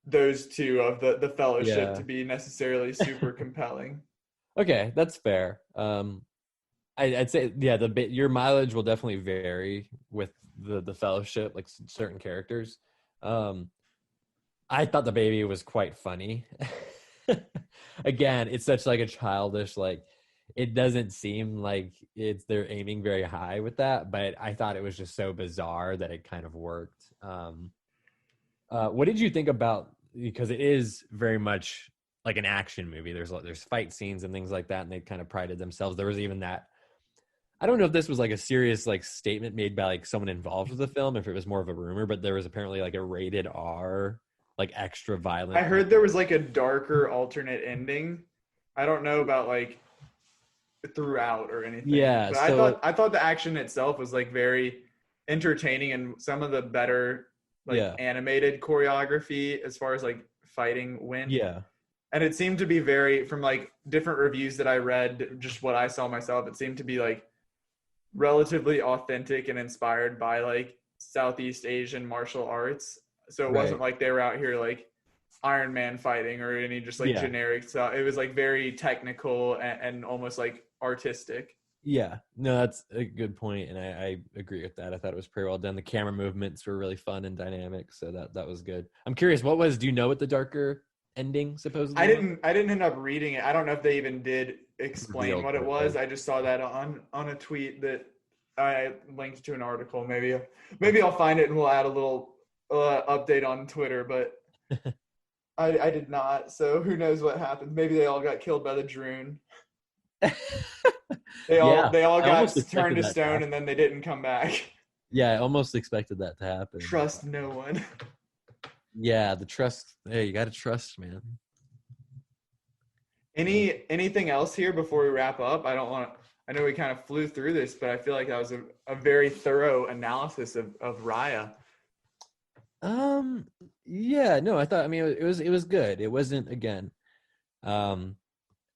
those two of the fellowship to be necessarily super compelling. Okay, that's fair. I'd say, yeah, your mileage will definitely vary with the fellowship, like certain characters. I thought the baby was quite funny. Again, it's such like a childish, like, it doesn't seem like they're aiming very high with that, but I thought it was just so bizarre that it kind of worked. What did you think about, because it is very much like an action movie. There's fight scenes and things like that, and they kind of prided themselves. There was even that, I don't know if this was like a serious like statement made by like someone involved with the film, if it was more of a rumor, but there was apparently like a rated R, like extra violent. I heard there was like a darker alternate ending. I don't know about like throughout or anything. Yeah, but so I thought the action itself was like very entertaining, and some of the better like animated choreography as far as like fighting went. Yeah. And it seemed to be very, from like different reviews that I read, just what I saw myself, it seemed to be like relatively authentic and inspired by like Southeast Asian martial arts. So it wasn't like they were out here like Iron Man fighting or any just like generic stuff. It was like very technical and almost like artistic. Yeah, no, that's a good point, and I agree with that. I thought it was pretty well done. The camera movements were really fun and dynamic, so that was good. I'm curious, do you know what the darker ending supposedly? I didn't end up reading it. I don't know if they even did explain what it was. I just saw that on a tweet that I linked to an article. Maybe I'll find it and we'll add a little update on Twitter, but I did not. So who knows what happened? Maybe they all got killed by the Droon. They all got turned to stone and then they didn't come back. Yeah, I almost expected that to happen. Trust no one. Yeah, the trust. Hey, you got to trust, man. Anything else here before we wrap up? I know we kind of flew through this, but I feel like that was a very thorough analysis of Raya. Yeah, no, it was good. It wasn't, again,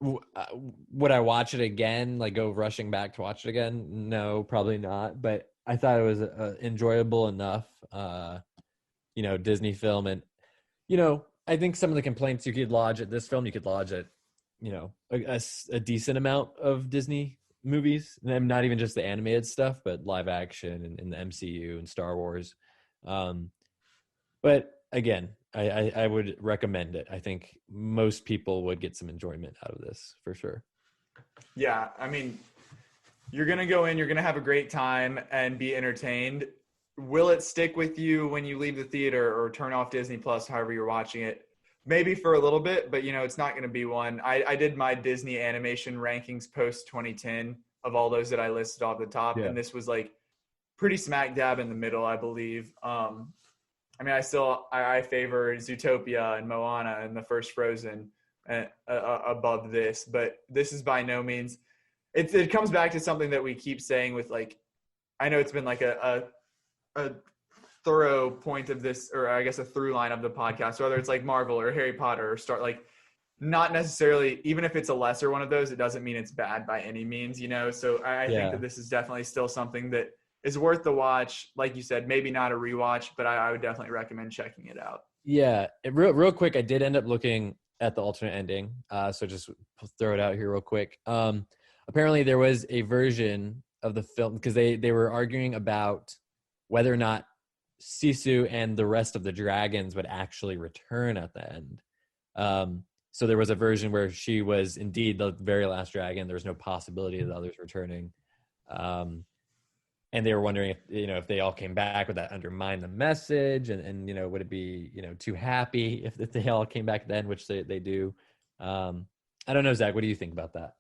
would I watch it again, like go rushing back to watch it again? No, probably not. But I thought it was enjoyable enough, Disney film. And, I think some of the complaints you could lodge at this film, you could lodge at, a decent amount of Disney movies, and not even just the animated stuff, but live action and the MCU and Star Wars. But again, I would recommend it. I think most people would get some enjoyment out of this for sure. Yeah, I mean, you're going to go in, you're going to have a great time and be entertained. Will it stick with you when you leave the theater or turn off Disney Plus, however you're watching it? Maybe for a little bit, but it's not going to be one. I did my Disney animation rankings post 2010 of all those that I listed off the top. Yeah. And this was like pretty smack dab in the middle, I believe. I mean, I favor Zootopia and Moana and the first Frozen above this, but this is by no means. It comes back to something that we keep saying with like, I know it's been like a thorough point of this, or I guess a through line of the podcast, whether it's like Marvel or Harry Potter or like not necessarily, even if it's a lesser one of those, it doesn't mean it's bad by any means, you know? So I think that this is definitely still something that is worth the watch. Like you said, maybe not a rewatch, but I would definitely recommend checking it out. Yeah. Real quick, I did end up looking at the alternate ending. So just throw it out here real quick. Apparently there was a version of the film because they were arguing about whether or not Sisu and the rest of the dragons would actually return at the end. So there was a version where she was indeed the very last dragon. There was no possibility of the others returning. And they were wondering if they all came back, would that undermine the message? And would it be, too happy if they all came back then, which they do. I don't know, Zach, what do you think about that?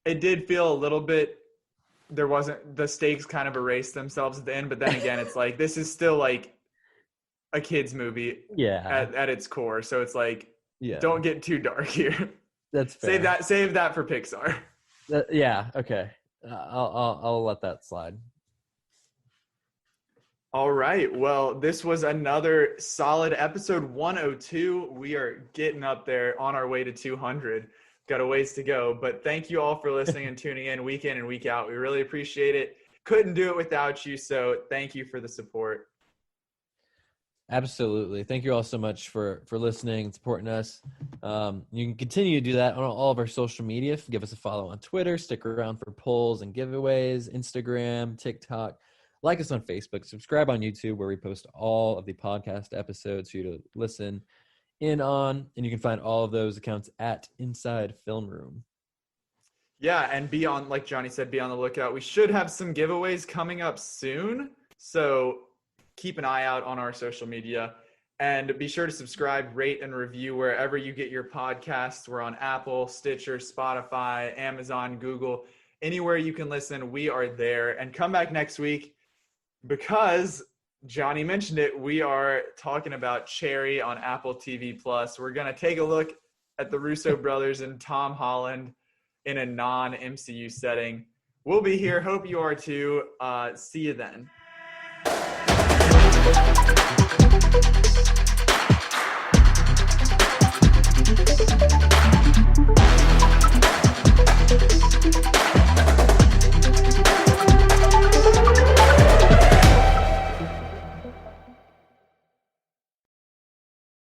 It did feel a little bit, the stakes kind of erased themselves at the end, but then again, it's like, this is still like a kid's movie at its core. So it's like, don't get too dark here. That's fair. Save that for Pixar. Okay. I'll let that slide. All right. Well, this was another solid episode 102. We are getting up there on our way to 200. Got a ways to go, but thank you all for listening and tuning in week in and week out. We really appreciate it. Couldn't do it without you. So thank you for the support. Absolutely. Thank you all so much for listening and supporting us. You can continue to do that on all of our social media. Give us a follow on Twitter. Stick around for polls and giveaways, Instagram, TikTok. Like us on Facebook. Subscribe on YouTube, where we post all of the podcast episodes for you to listen in on. And you can find all of those accounts at Inside Film Room. Yeah, and like Johnny said, be on the lookout. We should have some giveaways coming up soon. So keep an eye out on our social media, and be sure to subscribe, rate, and review wherever you get your podcasts. We're on Apple, Stitcher, Spotify, Amazon, Google, anywhere you can listen. We are there. And come back next week because Johnny mentioned it. We are talking about Cherry on Apple TV+. We're going to take a look at the Russo brothers and Tom Holland in a non-MCU setting. We'll be here. Hope you are too. See you then.